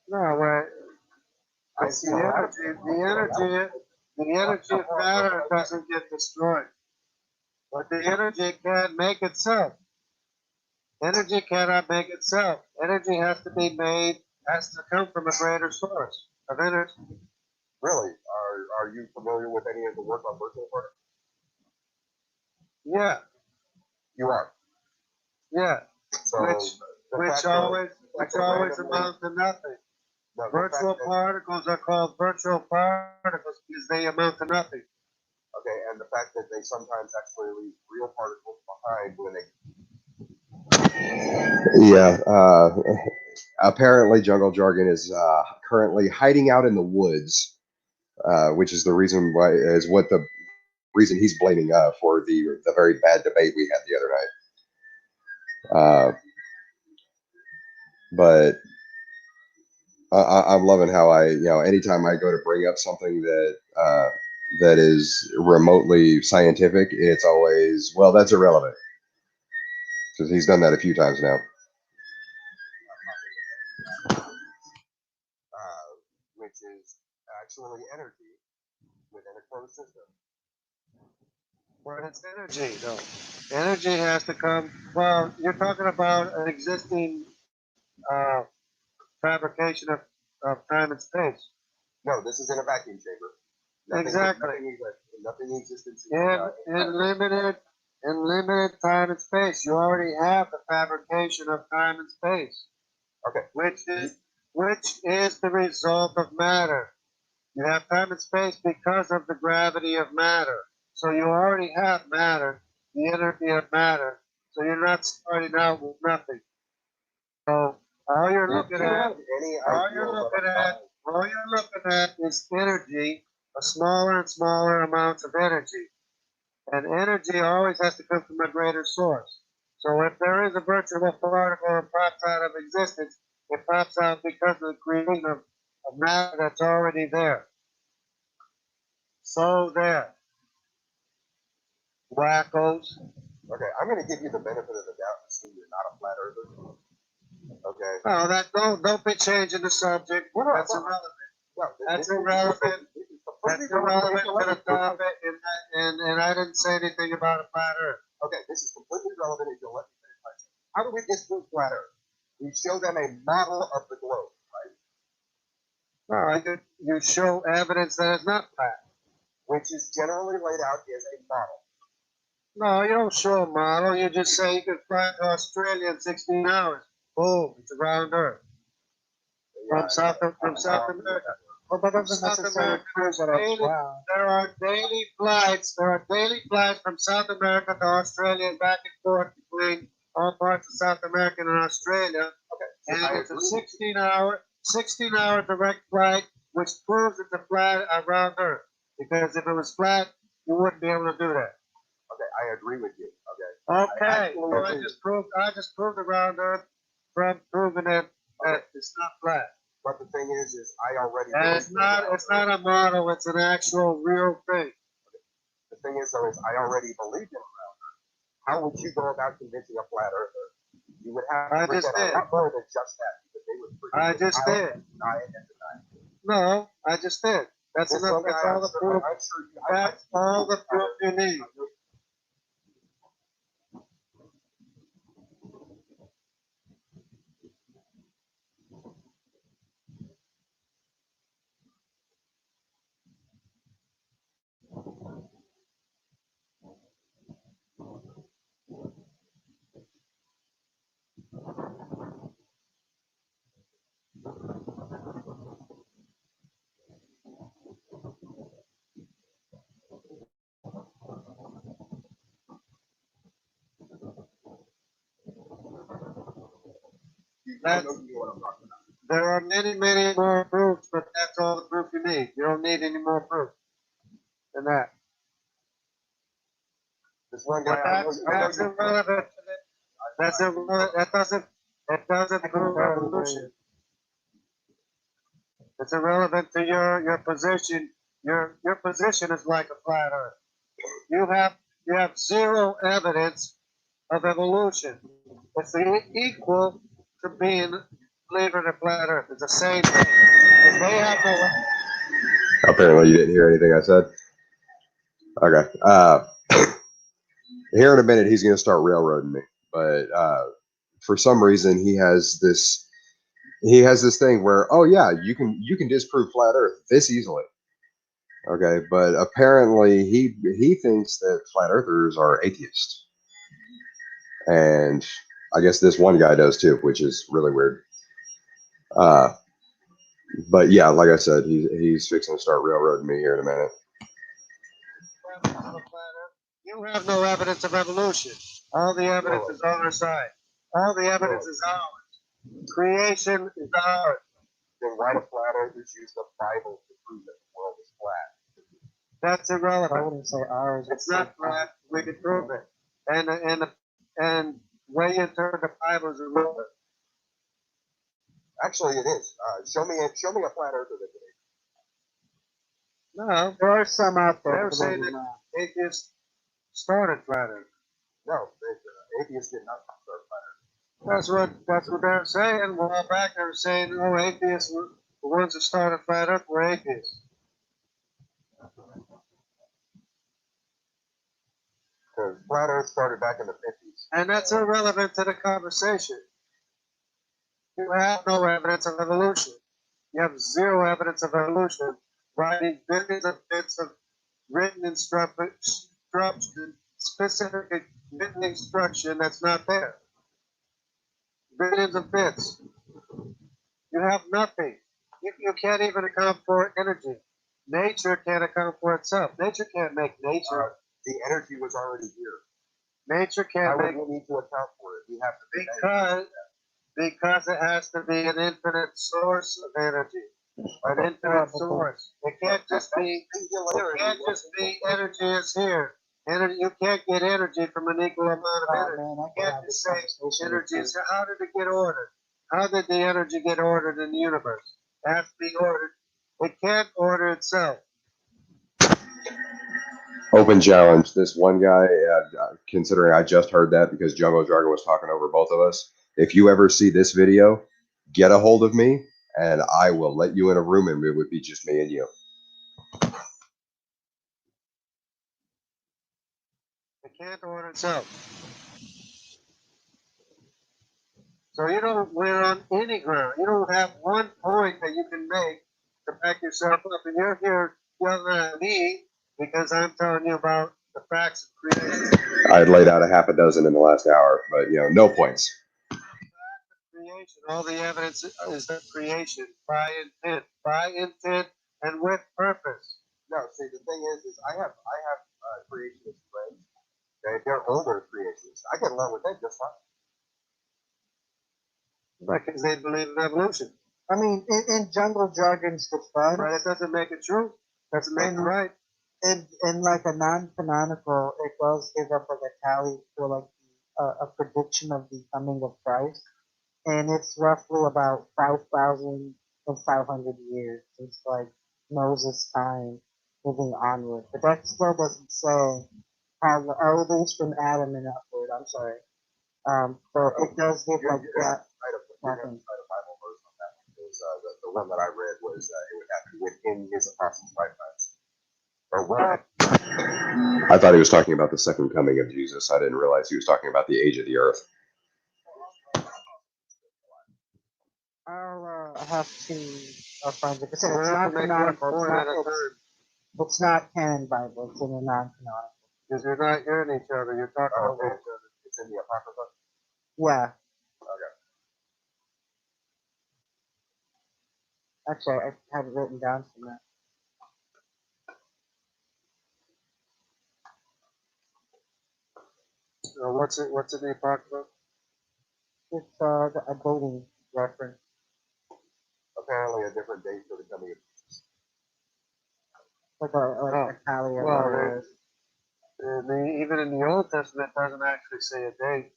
No, right. I see the energy of matter doesn't get destroyed. But the energy can't make itself. Energy cannot make itself. Energy has to be made, has to come from a greater source of energy. Really? Are you familiar with any of the work on virtual particles? Yeah. You are. Yeah. So Which always amounts to nothing. Virtual particles are called virtual particles because they amount to nothing. Okay, and the fact that they sometimes actually leave real particles behind when they. Yeah. Apparently, jungle jargon is currently hiding out in the woods, which is the reason why is what the reason he's blaming for the very bad debate we had the other night. But I'm loving how anytime I go to bring up something that is remotely scientific, it's always, well, that's irrelevant. Because he's done that a few times now. Which is actually energy within a closed system. Well, it's energy, though. Energy has to come. Well, you're talking about an existing fabrication of time and space. No, this is in a vacuum chamber. Exactly. Nothing in existence. In limited time and space, you already have the fabrication of time and space. Okay. Which is the result of matter. You have time and space because of the gravity of matter. So you already have matter, the energy of matter. So you're not starting out with nothing. So all you're looking at is energy, a smaller and smaller amounts of energy. And energy always has to come from a greater source. So if there is a virtual particle that pops out of existence, it pops out because of the creation of matter that's already there. So there. Wackos. Okay, I'm going to give you the benefit of the doubt and assume you're not a flat earther. Okay. No, don't be changing the subject. That's irrelevant. That's irrelevant. That's irrelevant to the topic, and I didn't say anything about a flat earth. Okay, this is completely irrelevant if you'll let me finish my sentence. How do we disprove flat earth? We show them a model of the globe, right? No, you show evidence that it's not flat. Which is generally laid out as a model. No, you don't show a model. You just say you can fly to Australia in 16 hours. Boom, it's a round earth. From South America. Well, that doesn't necessarily prove that it's round. There are daily flights from South America to Australia and back and forth between all parts of South America and Australia. Okay. And it's a 16-hour direct flight, which proves it's a round earth. Because if it was flat, you wouldn't be able to do that. Okay, I agree with you. Okay. So I just proved the round earth from proving that it's not flat. But the thing is I already. And it's not a model. It's an actual real thing. The thing is, though, I already believed in a round earth. How would you go about convincing a flat earther? You would have to present a lot more than just that, because they would. I just did. Deny it and deny it. No, I just did. That's enough. That's all the proof. That's all the proof you need. There are many, many more proofs, but that's all the proof you need. You don't need any more proof than that. This one guy, That's irrelevant. That's irrelevant. That doesn't prove evolution. It's irrelevant to your position. Your position is like a flat earth. You have zero evidence of evolution. It's equal to being believing in a flat earth. It's the same thing. Because they have no. Apparently, you didn't hear anything I said. Okay. Here in a minute, he's going to start railroading me, but for some reason, he has this thing where, oh yeah, you can disprove flat Earth this easily. Okay, but apparently he thinks that flat earthers are atheists, and I guess this one guy does too, which is really weird. But yeah, like I said, he's fixing to start railroading me here in a minute. You have no evidence of evolution. All the evidence is on our side. All the evidence is ours. Creation is ours. Then why do flat earthers use the Bible to prove that the world is flat? That's I irrelevant. wouldn't say ours. It's not flat. We can prove it. And way you interpret the Bible is irrelevant. Actually, it is. Show me a flat earther that today. No, There are some out there. they're but saying they're that not. atheists started flat Earth. No, atheists did not start flat earth. That's what they're saying. A while back they were saying, oh, atheists were the ones that started flat Earth were atheists. Because flat earth started back in the 50s. And that's irrelevant to the conversation. You have no evidence of evolution. You have zero evidence of evolution. Writing billions of bits of written instruction, specific written instruction that's not there. Billions of bits. You have nothing. You can't even account for energy. Nature can't account for itself. Nature can't make nature. The energy was already here. Nature Why can't would make we need to account for it? We have to make because it has to be an infinite source of energy. An infinite source. It can't just be energy is here. Energy, you can't get energy from an equal amount of energy. Man, I You can't have just this say conversation energy with is how did it get ordered? How did the energy get ordered in the universe? It has to be ordered. It can't order itself. Open challenge. This one guy, considering I just heard that because Jungle Jargon was talking over both of us. If you ever see this video, get a hold of me and I will let you in a room and it would be just me and you. It can't order itself. So you don't win on any ground. You don't have one point that you can make to back yourself up. And you're here yelling at me because I'm telling you about the facts of creation. I had laid out a half a dozen in the last hour, but no points. Creation. All the evidence is that creation by intent, and with purpose. No, see, the thing is I have creationist friends. They're older creationists. I get along with them just fine. Because they believe in evolution. I mean, in jungle jargon's defense, But it doesn't make it true. Doesn't make it right. in like a non-canonical, it does give up like a tally for like a prediction of the coming of Christ, and it's roughly about 5,500 years since like Moses' time, moving onward. But that still doesn't say how, or at least from Adam and upward. I'm sorry. But it does give like that. Cite a Bible verse on that one because the one that I read was it would happen within his apostles' lifetimes. Or what? I thought he was talking about the second coming of Jesus. I didn't realize he was talking about the age of the earth. I'll have to find it. It's We'll have not to make one canonical. point at a time. It's not canon Bible. It's in a non-canonical. Because you're not hearing each other. You're talking over each other. It's in the Apocrypha. Yeah. Okay. Actually, I have it written down somewhere. What's in the Apocrypha? It's a dating reference. Apparently a different date for the coming of Jesus. Like a tally of Well, what it is. even in the Old Testament, it doesn't actually say a date.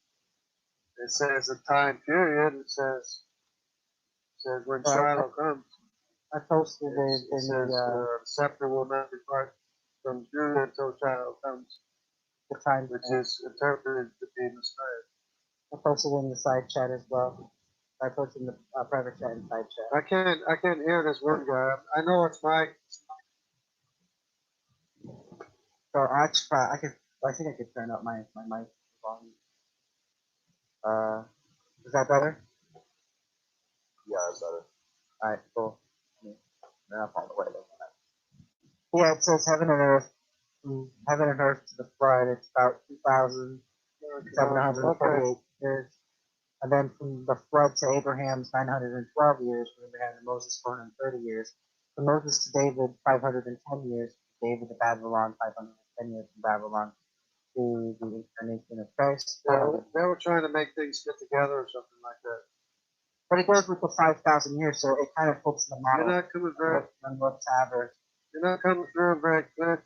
It says a time period. It says when Shiloh comes. I posted it It in says the scepter will not depart from Judah until Shiloh comes, time. which is interpreted to be Messiah. I posted it in the side chat as well. I posted in the private chat and side chat. I can't hear this one guy. I know it's Mike. So I think I could turn up my mic volume. Is that better? Yeah, that's better. Alright, cool. Yeah, up all the way. Yeah, it says heaven and earth. From heaven and earth to the flood, it's about 2,748 years. And then from the flood to Abraham's 912 years, from Abraham to Moses 430 years. From Moses to David 510 years. From David to Babylon 510 years. From Babylon to the incarnation of Christ. They were trying to make things fit together or something like that. But it goes with the 5,000 years, so it kind of puts the model. You're not coming very. And what's average. You're not coming through very good.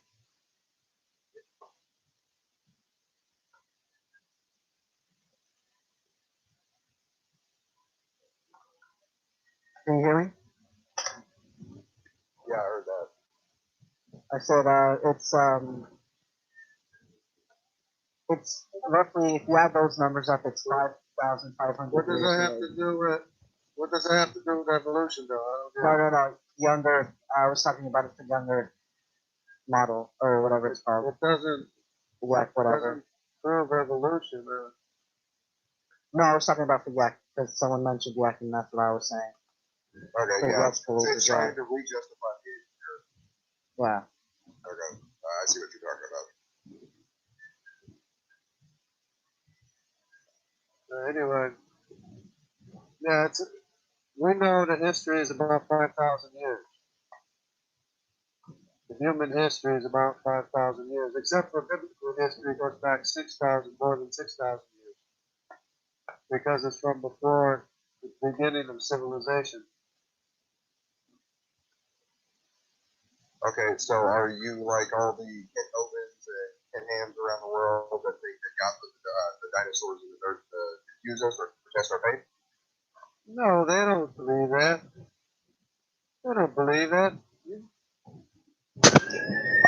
Can you hear me? Yeah, I heard that. I said it's roughly, if you add those numbers up, it's 5,500 What does years that have away. to do with? What does that have to do with evolution, though? I don't No, get it. no, no. Younger. I was talking about the younger model or whatever it's called. It doesn't. Yak, whatever. Doesn't prove evolution. No, I was talking about the yak because someone mentioned yak, and that's what I was saying. Okay, The yeah. yak belief It's is trying right. to re-justify the Yeah. Okay, I see what you're talking about. Anyway, yeah, we know that history is about 5,000 years. The human history is about 5,000 years, except for biblical history goes back 6,000, more than 6,000 years, because it's from before the beginning of civilization. Okay, so are you like all the Ken Ovens and Ken Hams around the world that think that God put the dinosaurs in the dirt to confuse us or to test our faith? No, they don't believe that. They don't believe that.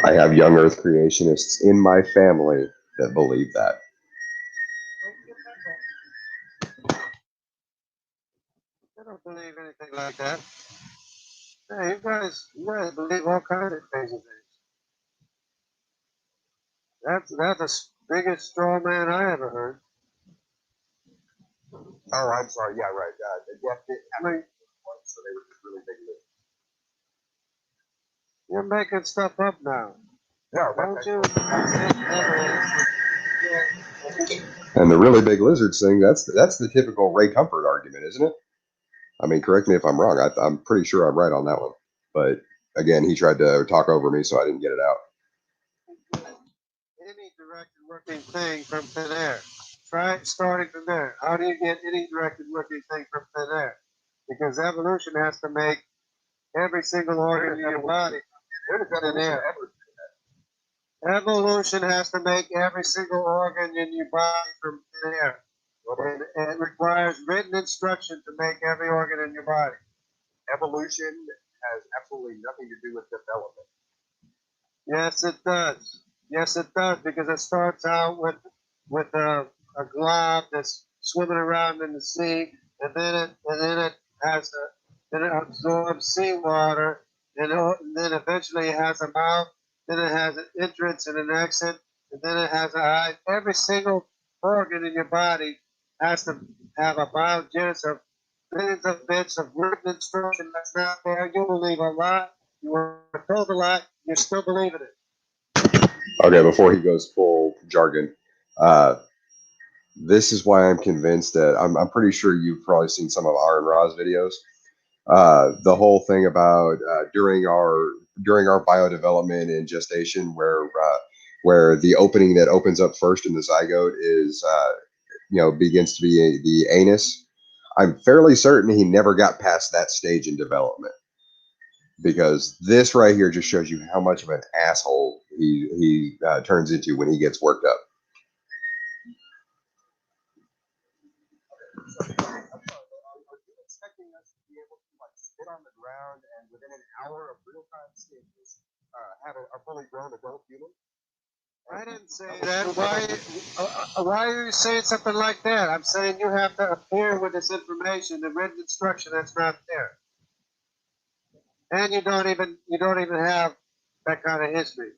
I have young Earth creationists in my family that believe that. They don't believe anything like that. Hey, you guys believe all kinds of crazy things. That's the biggest straw man I ever heard. Oh, I'm sorry. Yeah, right. The death didn't I happen mean, once, so they were just really big lips. you're making stuff up now. No, Don't you? And the really big lizards thing, that's the typical Ray Comfort argument, isn't it? I mean, correct me if I'm wrong. I'm pretty sure I'm right on that one. But again, he tried to talk over me, so I didn't get it out. Any directed working thing from thin air. Try starting from there. How do you get any directed working thing from thin air? Because evolution has to make every single organ in your body from thin air. Evolution has to make every single organ in your body from thin air. And it requires written instruction to make every organ in your body. Evolution has absolutely nothing to do with development. Yes, it does. Yes, it does, because it starts out with a glob that's swimming around in the sea, and then it has a then it absorbs seawater, and then eventually it has a mouth, then it has an entrance and an exit, and then it has an eye. Every single organ in your body has to have a biogenesis of millions of bits of written instruction that's not there. You believe a lot. You were told a lot. You're still believing it. Okay, before he goes full jargon, this is why I'm convinced that I'm pretty sure you've probably seen some of Aaron Ra's videos. The whole thing about during our biodevelopment and gestation, where the opening that opens up first in the zygote is begins to be the anus. I'm fairly certain he never got past that stage in development, because this right here just shows you how much of an asshole he turns into when he gets worked up. Are you expecting us to be able to like spit on the ground and within an hour of real time stages have a fully grown adult human? I didn't say that. Why are you saying something like that? I'm saying you have to appear with this information, the written instruction that's not there, and you don't even have that kind of history.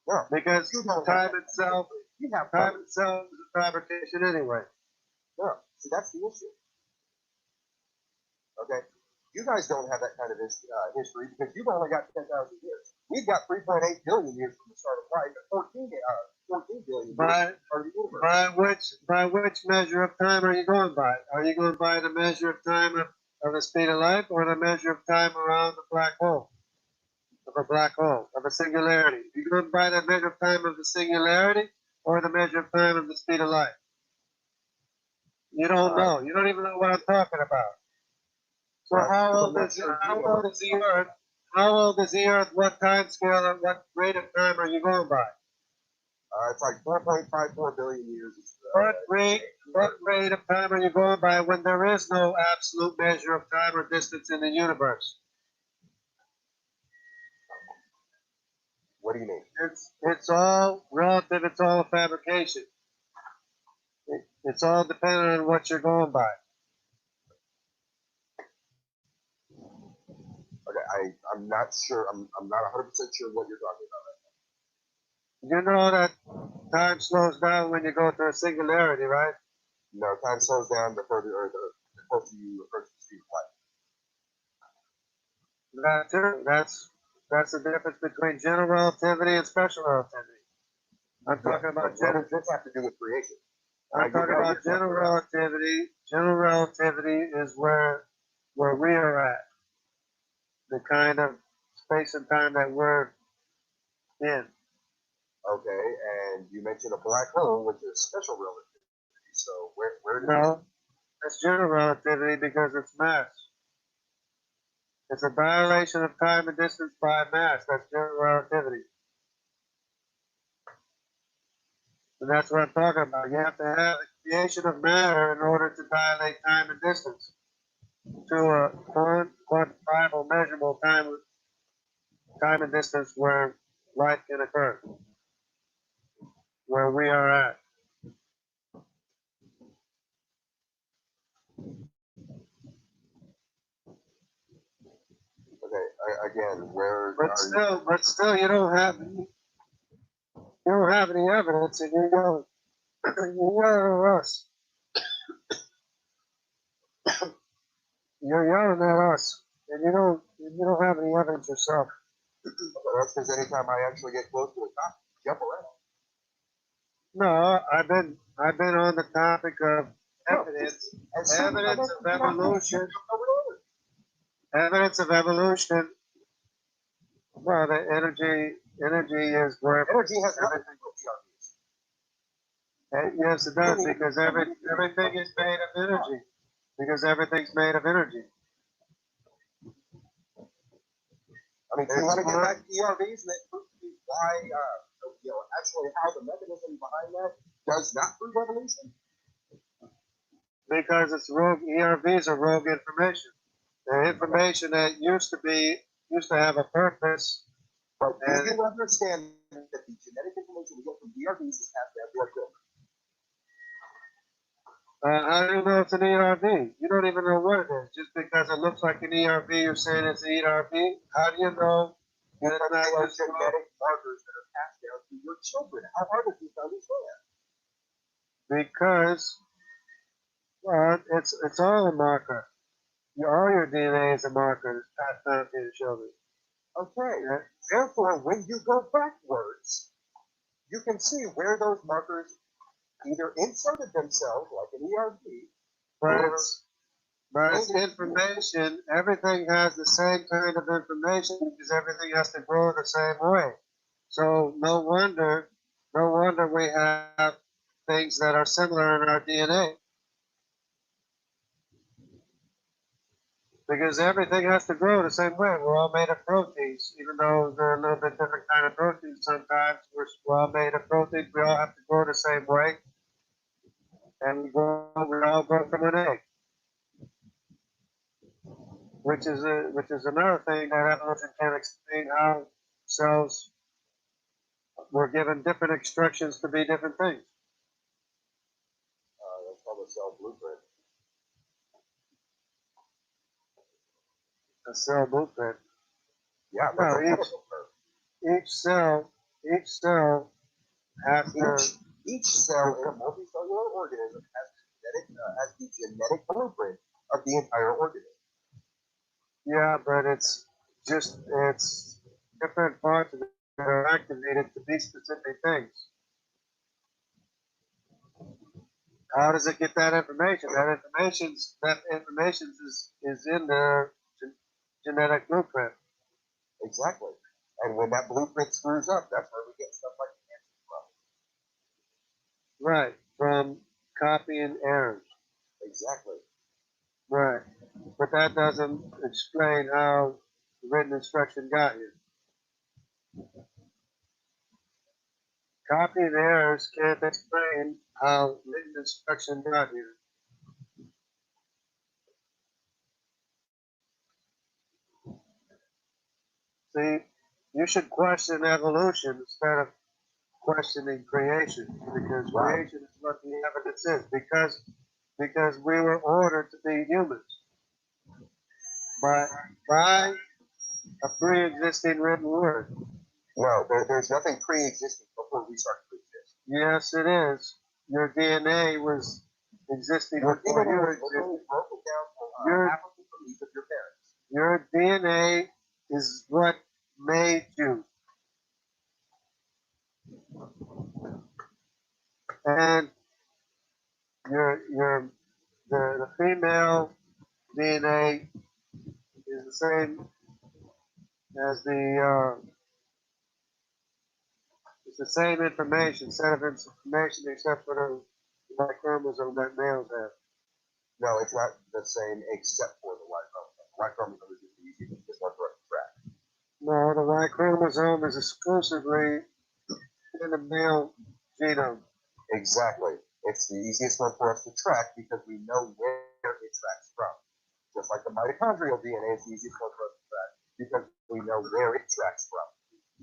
No, Because time itself you have is a fabrication anyway. No, see that's the issue. Okay, you guys don't have that kind of history because you've only got 10,000 years. We've got 3.8 billion years from the start of life, and 14 billion years of the universe. By which measure of time are you going by? Are you going by the measure of time of the speed of light, or the measure of time around the black hole? Of a black hole, of a singularity. Are you going by the measure of time of the singularity, or the measure of time of the speed of light? You don't know. You don't even know what I'm talking about. So how old is the Earth? How old is the Earth? What time scale and what rate of time are you going by? It's like 4.54 billion years is what rate of time are you going by when there is no absolute measure of time or distance in the universe? What do you mean? It's all relative. It's all a fabrication. It's all dependent on what you're going by. Okay, I'm not sure. I'm not 100% sure what you're talking about. You know that time slows down when you go to a singularity, right? No, time slows down the further or the closer you approach the speed of light. That's the difference between general relativity and special relativity. I'm talking about what does this have to do with creation? I'm talking about general relativity. General relativity is where we are at, the kind of space and time that we're in. Okay, and you mentioned a black hole, which is special relativity. So where do No, it's general relativity because it's mass. It's a dilation of time and distance by mass. That's general relativity. And that's what I'm talking about. You have to have the creation of matter in order to dilate time and distance to a quantifiable, measurable time and distance where life can occur, where we are at. Okay, again, where But still, you don't have any evidence, and you're yelling at us. You're yelling at us, and you don't have any evidence yourself. That's because anytime I actually get close to a topic, you jump around. No, I've been on the topic of evidence, evidence of evolution, evidence of evolution. Well, the energy is where Energy has nothing to do with ERPs. yes, it does because everything is made of energy. Because everything's made of energy. I mean, do you want to get back to ERVs and then prove to me why, actually how the mechanism behind that does not prove evolution? Because it's rogue. ERVs are rogue information. The information that used to have a purpose. But do you understand that the genetic information we get from ERVs is passed down to our children? How do you know it's an ERV? You don't even know what it is. Just because it looks like an ERV, you're saying it's an ERV? How do you know that it's not Those just genetic markers that are passed down to your children. How hard is this to understand? because well, it's all a marker. All your DNA is a marker that's passed down to your children. Okay. Yeah. Therefore, when you go backwards, you can see where those markers either inserted themselves, like an ERV, But it's information. Everything has the same kind of information because everything has to grow the same way. So no wonder we have things that are similar in our DNA. Because everything has to grow the same way. We're all made of proteins, even though they're a little bit different kind of proteins. Sometimes we're all made of proteins. We all have to grow the same way, and we all grow from an egg, which is another thing that evolution can explain how cells were given different instructions to be different things. That's called a cell blueprint. A cell blueprint. Yeah, No, that's each cell has to. Each cell in a multicellular organism has the genetic blueprint of the entire organism. Yeah, but it's different parts of it that are activated to be specific things. How does it get that information? That information is in the genetic blueprint. Exactly. And when that blueprint screws up, that's where we get stuff like cancer from. Right, from copying errors. Exactly. Right, but that doesn't explain how the written instruction got here. Copying errors can't explain how written instruction got here. See, you should question evolution instead of questioning creation, because creation is what the evidence is. Because we were ordered to be humans by a pre-existing written word. No, there's nothing pre-existing before we start to exist. Yes, it is. Your DNA was existing Your before DNA you was existed. literally broken down from Your half of each of your parents. your DNA is what made you, and your the female DNA is the same as it's the same information, set of information, except for the Y chromosome that males have. No, it's not the same except for the Y chromosome. The Y chromosome is just the easiest one for us to track. No, the Y chromosome is exclusively in the male genome. Exactly. It's the easiest one for us to track because we know where it tracks from. Just like the mitochondrial DNA is the easiest one for us to track because we know where it tracks from.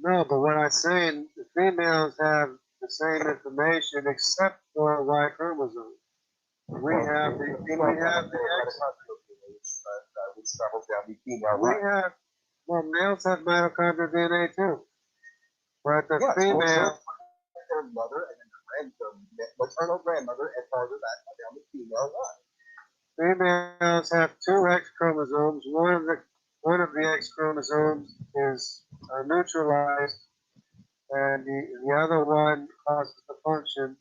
No, but what I'm saying, the females have the same information except for Y chromosome. We have the X. mitochondrial DNA, which travels down the female We line. have well, males have mitochondrial DNA too, but the Yes, female. Their mother and then their maternal grandmother and farther back down the female line. Females have two X chromosomes. One of the X chromosomes is neutralized, and the other one causes the function.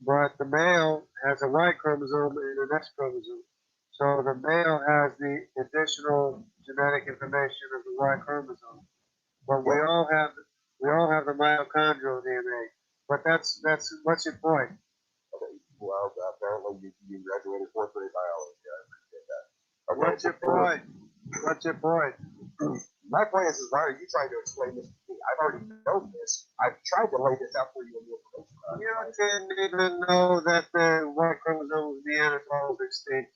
But the male has a Y chromosome and an X chromosome. So the male has the additional genetic information of the Y chromosome. But we all have the mitochondrial DNA. But that's what's your point? Okay, well, apparently you graduated fourth grade biology. I appreciate that. Okay, What's your point? What's your point? My point is why are you trying to explain this to me? I've already known this. I've tried to lay this out for you in the information. You didn't even know that the Y chromosome was Neanderthal was extinct.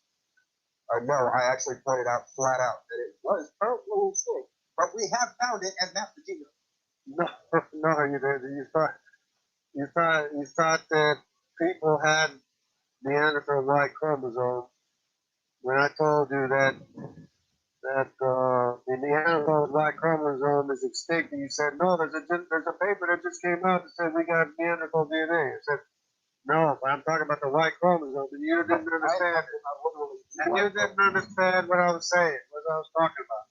No, I actually pointed out flat out that it was currently extinct, but we have found it and mapped the genome. No, no, you didn't. You thought that people had Neanderthal Y chromosome. When I told you that the Neanderthal Y chromosome is extinct, and you said no, there's a paper that just came out that said we got Neanderthal DNA. I said no, but I'm talking about the Y chromosome, and you didn't understand. And you didn't understand what I was saying, what I was talking about.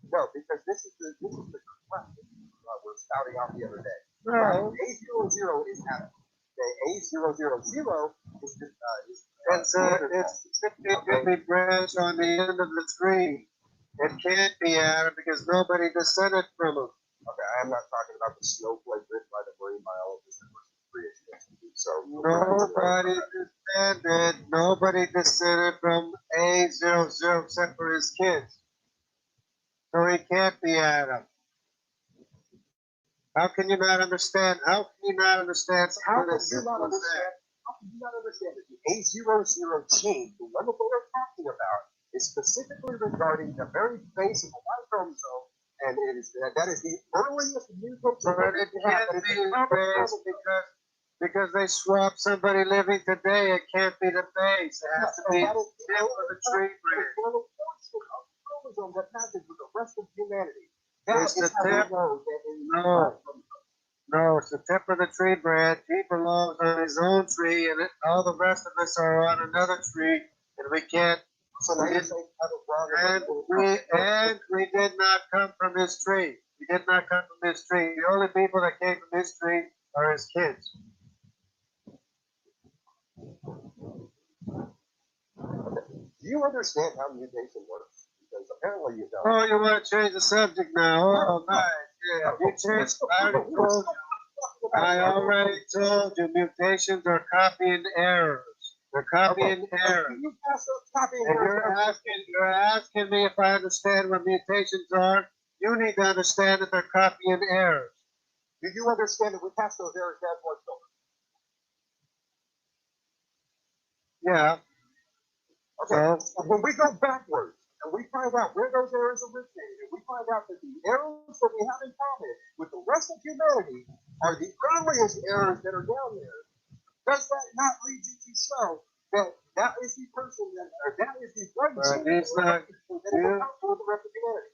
No, because this is the question we're spouting out the other day. No, A00 is Adam. The A000 is it's 50-50 branch on the end of the tree. It can't be Adam because nobody descended from him. Okay, I am not talking about the snowflake written by the marine biologist versus creationist. So Nobody descended from A00 except for his kids. So he can't be Adam. How can you not understand? How can you not understand? How can you not understand? How can you not understand that the A00 gene, the one that we are talking about, is specifically regarding the very base of the Y chromosome, and it is that is the earliest mutation. But it can't be base because they swap somebody living today. It can't be the base. It has to be tip of the tree branch. Chromosome that matches with the rest of humanity. It's the tip. No, it's the tip of the tree branch. He belongs on his own tree, and all the rest of us are on another tree, and we can't. So we did not come from his tree. We did not come from his tree. The only people that came from his tree are his kids. Do you understand how mutation works? Because apparently you don't. Oh, you want to change the subject now? Oh, nice. Yeah, you changed. I already told you mutations are copying errors. They're copying errors. And you're asking me if I understand what mutations are. You need to understand that they're copying errors. Do you understand that we pass those errors down to our children? Yeah. Okay. So when we go backwards and we find out where those errors originated, and we find out that the errors that we have in common with the rest of humanity are the earliest errors that are down there, does that not lead you to show that that is the person that, or that is the right He's not. that will count for the rest of humanity?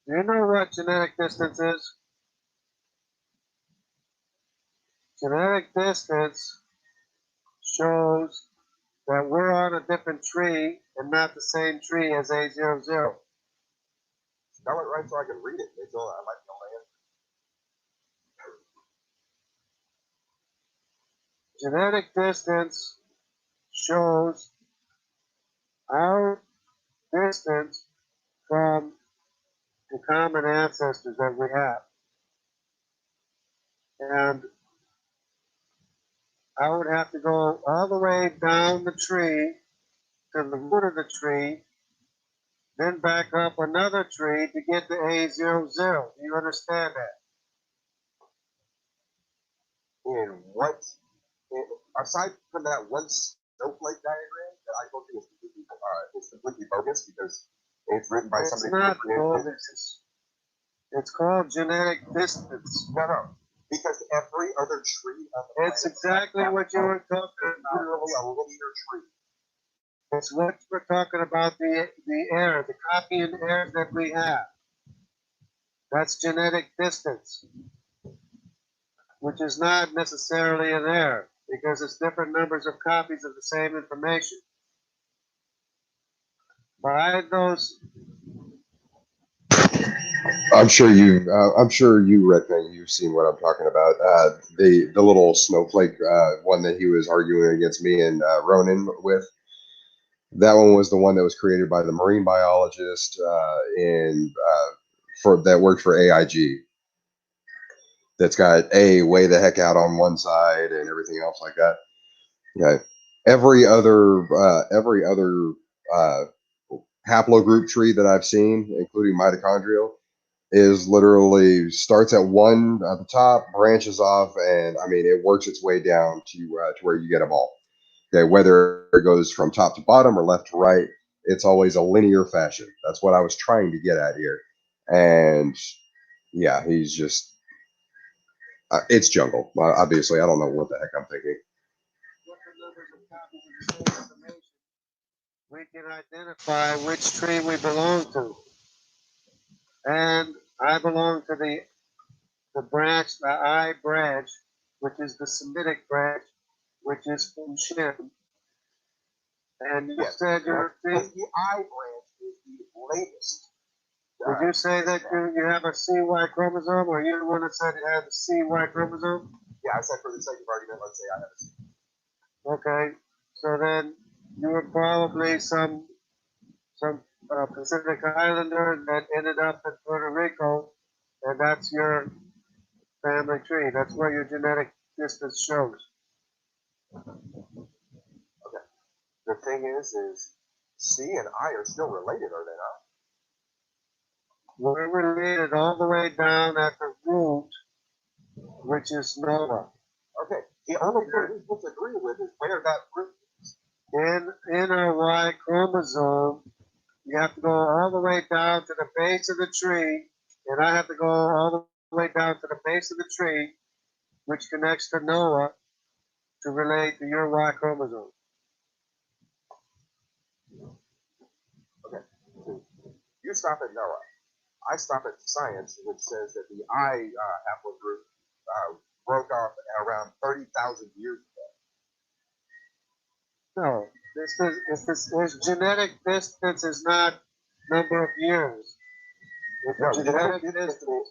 Do you know what genetic distance is? Genetic distance shows that we're on a different tree and not the same tree as A00. Spell it right so I can read it. It's all I might know my answer. Genetic distance shows our distance from the common ancestors that we have. And I would have to go all the way down the tree to the root of the tree, then back up another tree to get to A00. Do you understand that? In what, aside from that one snowflake diagram that I told you is completely bogus because it's written by It's somebody. not bogus. It's called genetic distance. No. Because every other tree on the It's planet exactly what you were talking is about. literally a linear tree. It's what we're talking about, the error, the copy and error that we have. That's genetic distance, which is not necessarily an error because it's different numbers of copies of the same information. By those, I'm sure you, Redman, you've seen what I'm talking about. The little snowflake one that he was arguing against me and Ronan with. That one was the one that was created by the marine biologist for that worked for AIG. That's got A way the heck out on one side and everything else like that. Okay. Every other haplogroup tree that I've seen, including mitochondrial, is literally starts at one at the top, branches off, and I mean it works its way down to where you get them all. Okay, whether it goes from top to bottom or left to right, it's always a linear fashion. That's what I was trying to get at here. And yeah, he's just it's jungle. Obviously, I don't know what the heck I'm thinking. we can identify which tree we belong to. And I belong to the branch, the I branch, which is the Semitic branch, which is from Shem. And you said you're the I branch is the latest. Did you say that you have a CY chromosome, or you're the one that said you had a CY chromosome? Yeah, I said for the sake of argument, let's say I have a C. Okay, so then you were probably some Pacific Islander that ended up in Puerto Rico, and that's your family tree. That's where your genetic distance shows. Okay. The thing is C and I are still related, are they not? We're related all the way down at the root, which is Noah. Okay. The only thing we disagree with is where that root is. In our Y chromosome, you have to go all the way down to the base of the tree, and I have to go all the way down to the base of the tree, which connects to Noah to relate to your Y chromosome. Okay. So you stop at Noah. I stop at science, which says that the I haplogroup broke off around 30,000 years ago. No, this genetic distance is not number of years. No, genetic distance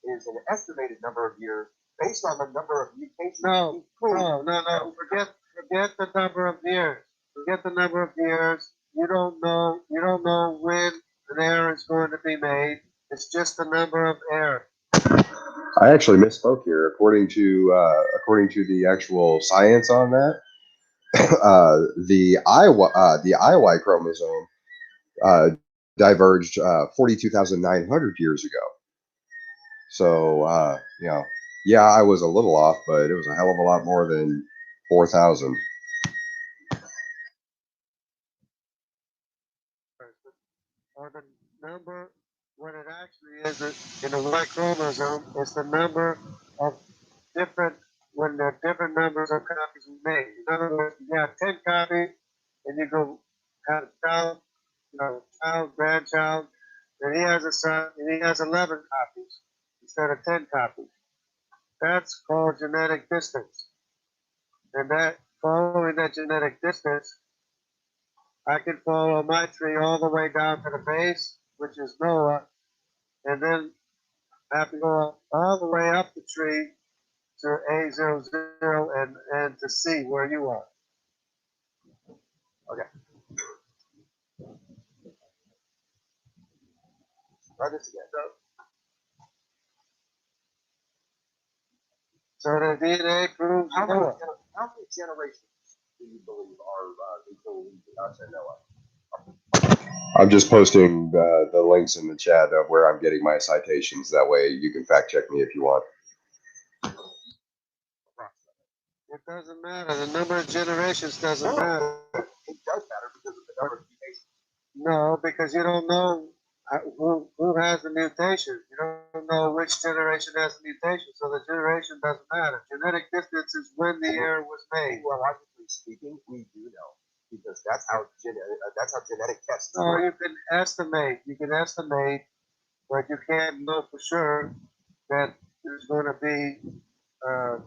is an estimated number of years based on the number of mutations. No. Forget the number of years. Forget the number of years. You don't know when an error is going to be made. It's just the number of errors. I actually misspoke here. According to the actual science on that, the IY chromosome diverged 42,900 years ago. So yeah, I was a little off, but it was a hell of a lot more than 4,000. or the number, what it actually is in the Y chromosome is the number of different, when there are different numbers of copies we made. In other words, you have 10 copies, and you go have child, child, grandchild, and he has a son, and he has 11 copies instead of 10 copies. That's called genetic distance. And that, following that genetic distance, I can follow my tree all the way down to the base, which is Noah, and then I have to go all the way up the tree to A00 and to C where you are. Okay. Try this again. So the DNA proves How many, Noah. how many generations do you believe are between us and Noah? I'm just posting the links in the chat of where I'm getting my citations. That way you can fact check me if you want. It doesn't matter. The number of generations doesn't matter. It does matter because of the number of mutations. No, because you don't know who has the mutation. You don't know which generation has the mutation, so the generation doesn't matter. Genetic distance is when the error was made. Biologically speaking, we do know because that's how genetic tests No, work. you can estimate. You can estimate, but you can't know for sure that there's going to be a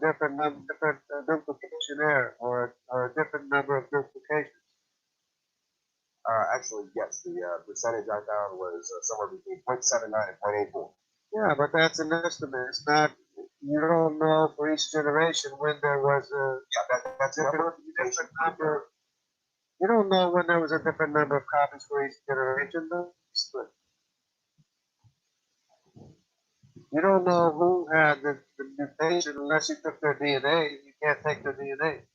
different duplication error or a different number of duplications. Actually, yes, the percentage I found was somewhere between 0.79 and 0.84. Yeah, but that's an estimate. It's not. You don't know for each generation when there was a That's different number. You don't know when there was a different number of copies for each generation, though. But you don't know who had the mutation unless you took their DNA. You can't take their DNA.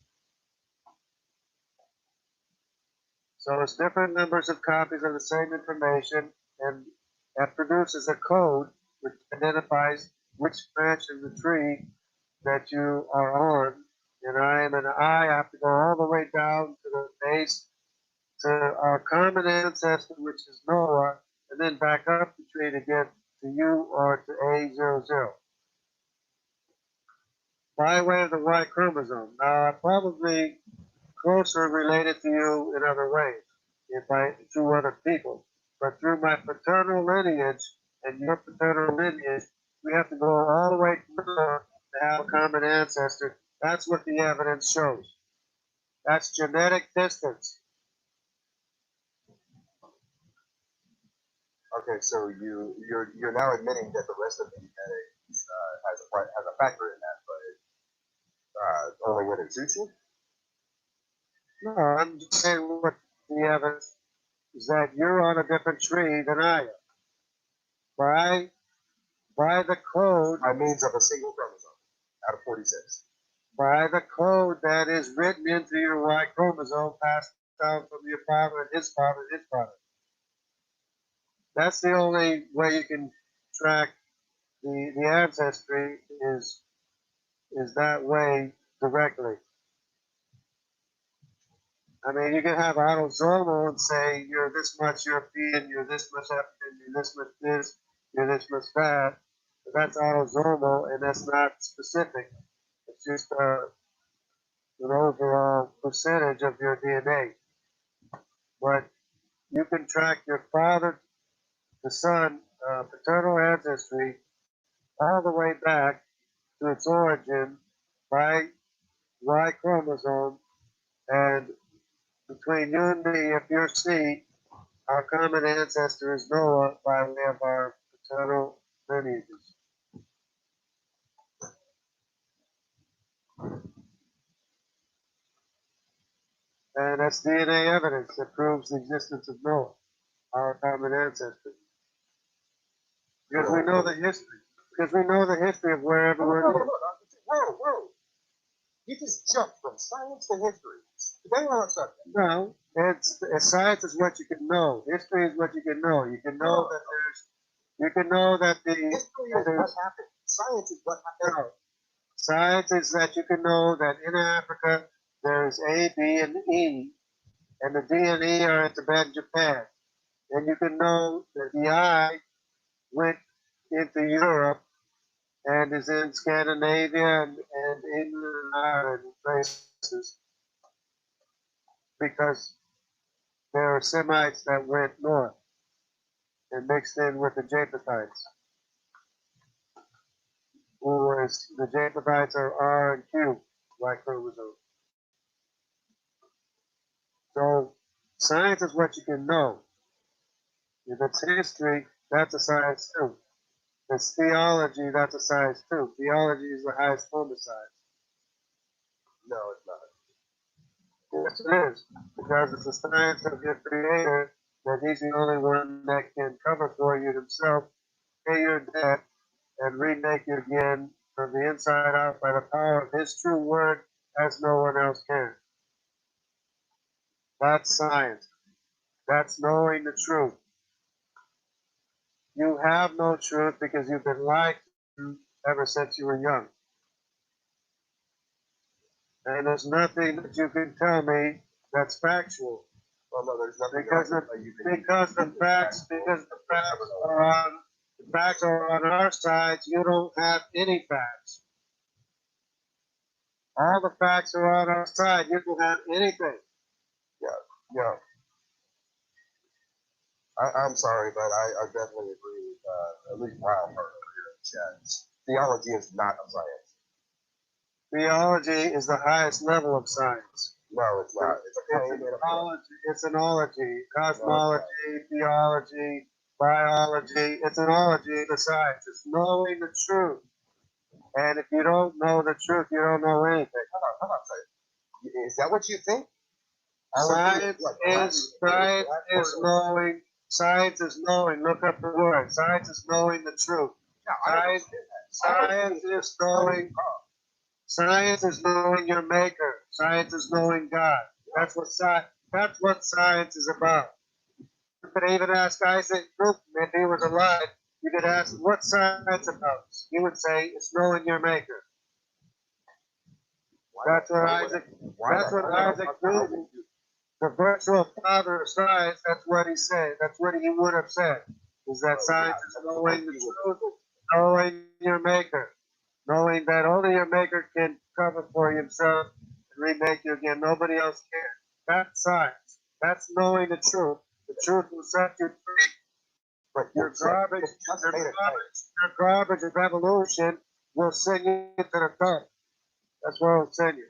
So it's different numbers of copies of the same information, and that produces a code which identifies which branch of the tree that you are on. And I am an I have to go all the way down to the base to our common ancestor, which is Noah, and then back up the tree to get to you or to A00 by way of the Y chromosome. Now, I'm probably closer related to you in other ways, through other people, but through my paternal lineage and your paternal lineage, we have to go all the way to Noah to have a common ancestor. That's what the evidence shows. That's genetic distance. Okay, so you're now admitting that the rest of the DNA has a factor in that, but only when it suits you. No, I'm just saying what the evidence is that you're on a different tree than I am. By the code, By means of a single chromosome out of 46. by the code that is written into your Y chromosome passed down from your father and his father and his father. That's the only way you can track the ancestry is that way directly. I mean, you can have autosomal and say you're this much European, you're this much African, you're this much this, you're this much that. But that's autosomal, and that's not specific. It's just an overall percentage of your DNA. But you can track your father, the son, paternal ancestry all the way back to its origin by Y chromosome, and between you and me, if you're C, our common ancestor is Noah by way of our paternal lineages. And that's DNA evidence that proves the existence of Noah, our common ancestor. Because we know the history. Because we know the history of where everyone is. Whoa. You just jumped from science to history. Today we're on subject. No, science is what you can know. History is what you can know. You can know that you can know that History is what happened. Science is what happened. No. Science is that you can know that in Africa there's A, B, and E, and the D and E are in Tibet and Japan. and you can know that the eye went into Europe and is in Scandinavia and England and Ireland and places because there are Semites that went north and mixed in with the Japhethites. Whereas the Japhethites are R and Q, Y chromosome. So science is what you can know. If it's history, that's a science too. If it's theology, that's a science too. Theology is the highest form of science. No, it's not. Yes, it is. Because it's the science of your creator that he's the only one that can cover for you himself, pay your debt, and remake you again from the inside out by the power of his true word as no one else can. That's science. That's knowing the truth. You have no truth because you've been lied to ever since you were young. And there's nothing that you can tell me that's factual. Well, no, there's nothing Because that because the facts are on our side, you don't have any facts. All the facts are on our side. You don't have anything. Yeah. I'm sorry, but I definitely agree with at least Wild Heart over here in the chat. Theology is not a science. Theology is the highest level of science. No, it's not. It's a claim and a fact. It's an ology, cosmology, theology, biology. It's an ology of the science. It's knowing the truth. And if you don't know the truth, you don't know anything. Hold on, say. Is that what you think? Science is knowing. Science is knowing. Look up the word. Science is knowing the truth. Science is knowing. Science is knowing your maker. Science is knowing God. That's what science is about. You could even ask Isaac Newton if he was alive. You could ask, what's science about? He would say, it's knowing your maker. That's what Isaac Newton, the virtual father of science, that's what he said. That's what he would have said. Is that science is knowing the truth, knowing your maker. Knowing that only your maker can cover for himself and remake you again. Nobody else can. That's science. That's knowing the truth. The truth will set you free. But your garbage of evolution will send you to the top. That's where it'll send you.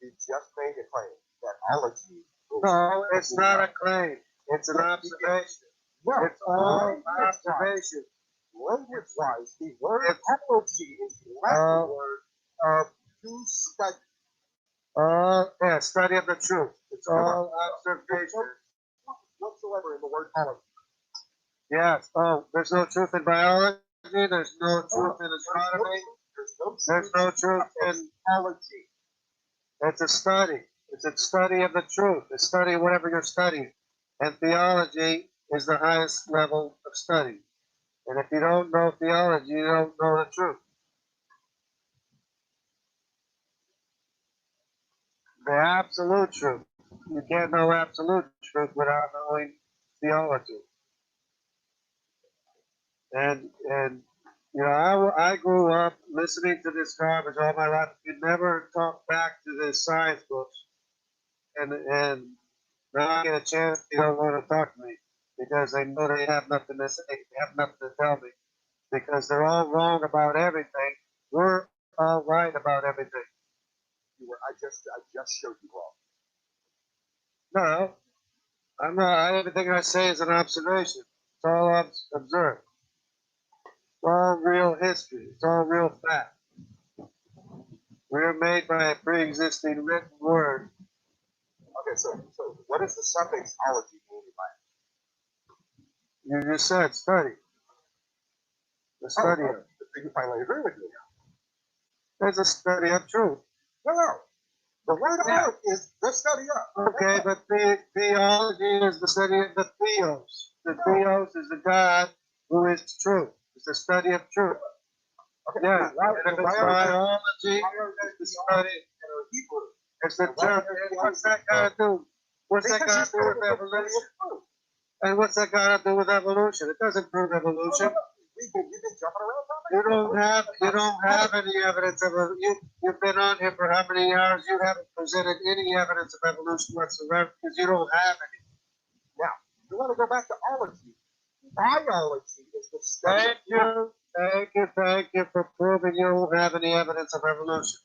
You just made a claim that ology. No, it's not a claim. It's an observation. No, It's all observation. Language-wise, the word ology is the Latin word to study. Yeah, study of the truth. It's all observation. Whatsoever in the word ology. Yes. Oh, there's no truth in biology. There's no truth in astronomy. There's no truth in ology. It's a study. It's a study of the truth. It's study of whatever you're studying. And theology is the highest level of study. And if you don't know theology, you don't know the truth. The absolute truth. You can't know absolute truth without knowing theology. And you know, I grew up listening to this garbage all my life. You never talk back to the science books. And now I get a chance, they don't want to talk to me because they know they have nothing to say, they have nothing to tell me because they're all wrong about everything. We're all right about everything. I just showed you wrong. No, I'm not. Everything I say is an observation. It's all observed. It's all real history. It's all real fact. We're made by a pre-existing written word. Okay, so what does the suffix ology mean in Latin? You just said study. The study of. You finally agree with me now. It's a study of truth. No. The word ology is the study of. Okay, but theology is the study of the theos. The theos is the God who is truth. It's the study of truth. Okay, Yeah, and if it's biology, it's the study. It's the truth. What's that got to do? What's that got to do with evolution? And what's that got to do with evolution? It doesn't prove evolution. You've been jumping around on You don't have any evidence of you've been on here for how many hours? You haven't presented any evidence of evolution whatsoever because you don't have any. Now, you want to go back to ology. Biology is the study. Thank you for proving you don't have any evidence of evolution.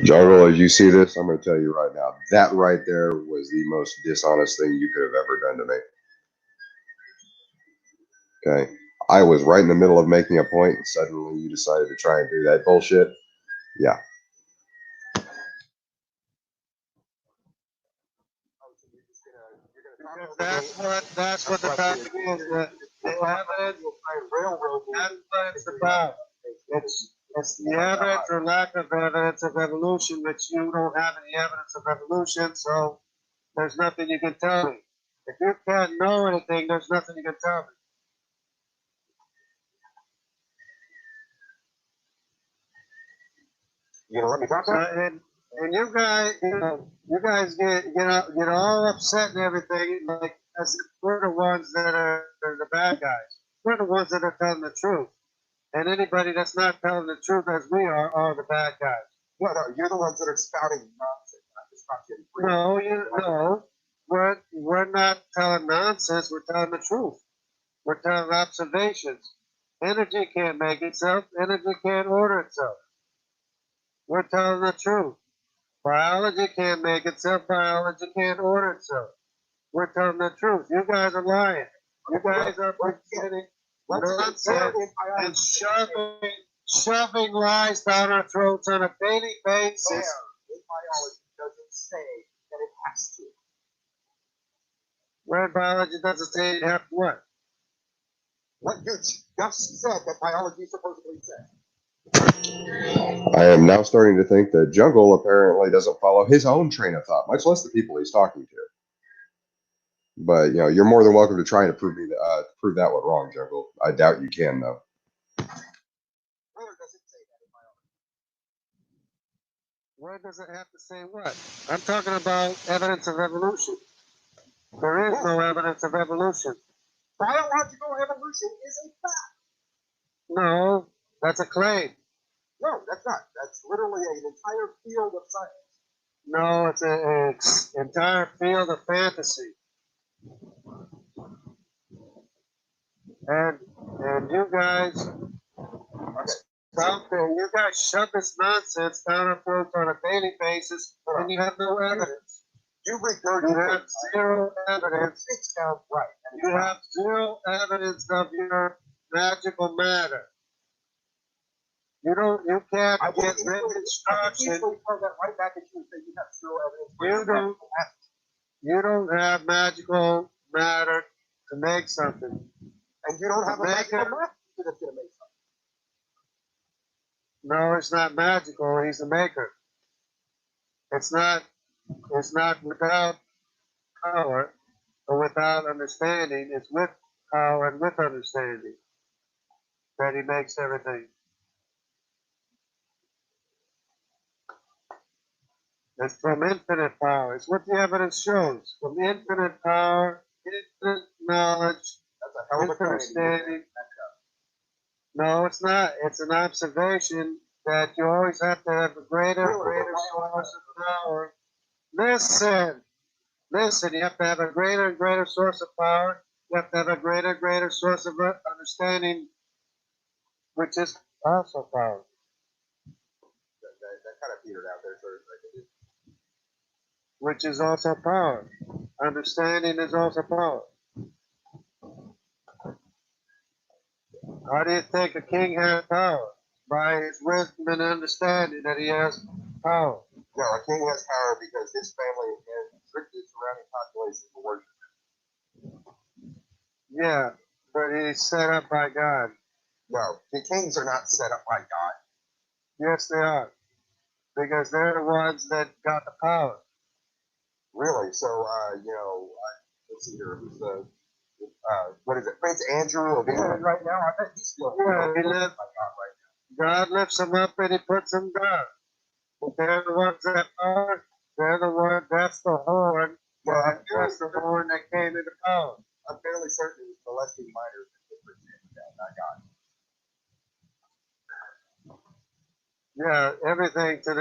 Jungle, as you see this, I'm going to tell you right now, that right there was the most dishonest thing you could have ever done to me. Okay? I was right in the middle of making a point, and suddenly you decided to try and do that bullshit. Yeah. That's what the topic is. The evidence. That's what it's about. It's the evidence or lack of evidence of evolution, which you don't have any evidence of evolution, so there's nothing you can tell me. If you can't know anything, there's nothing you can tell me. You know, let me talk about And you guys get all upset and everything, like as if we're the ones that are the bad guys. We're the ones that are telling the truth. And anybody that's not telling the truth as we are the bad guys. No, you're the ones that are spouting nonsense. I'm just not getting free. No. We're not telling nonsense. We're telling the truth. We're telling observations. Energy can't make itself. Energy can't order itself. We're telling the truth. Biology can't make itself. Biology can't order itself. We're telling the truth. You guys are lying. You guys are pretending nonsense and shoving lies down our throats on a daily basis. In biology doesn't say that it has to. Where biology doesn't say you have to what? What you just said that biology supposedly says. I am now starting to think that Jungle apparently doesn't follow his own train of thought, much less the people he's talking to. But you're more than welcome to try and prove that one wrong, Jungle. I doubt you can, though. Where does it say that in biology? Where does it have to say what? I'm talking about evidence of evolution. There is no evidence of evolution. Biological evolution is a fact. No, that's a claim. No, that's not. That's literally an entire field of science. No, it's an entire field of fantasy. And you guys shove this nonsense down our throats on a daily basis, and you have no evidence. You have zero evidence. It sounds right. You have zero evidence of your magical matter. You can't get written instruction. Right back at you and say you have zero evidence. You don't have magical matter to make something. And you don't have a magical matter that's going to make something. No, it's not magical. He's the maker. It's not without power or without understanding. It's with power and with understanding that he makes everything. It's from infinite power. It's what the evidence shows. From infinite power, infinite knowledge, infinite understanding. No, it's not. It's an observation that you always have to have a greater source of power. Listen. You have to have a greater and greater source of power. You have to have a greater and greater source of understanding, which is also power. That kind of petered out there for a second. Which is also power. Understanding is also power. How do you think a king has power? By his wisdom and understanding that he has power. No, a king has power because his family and strictly surrounding population will worship him. Yeah, but he's set up by God. No, the kings are not set up by God. Yes, they are. Because they're the ones that got the power. Really? So, let's see here. Who's the, what is it? Prince Andrew of England right now? I bet he's still he lives by God right now. God lifts him up and he puts him down. But they're the ones that are, they're the ones, that's the horn Yeah, That's the one that came into power. I'm fairly certain it was molesting minors in different things. Yeah, I got it. Yeah, everything to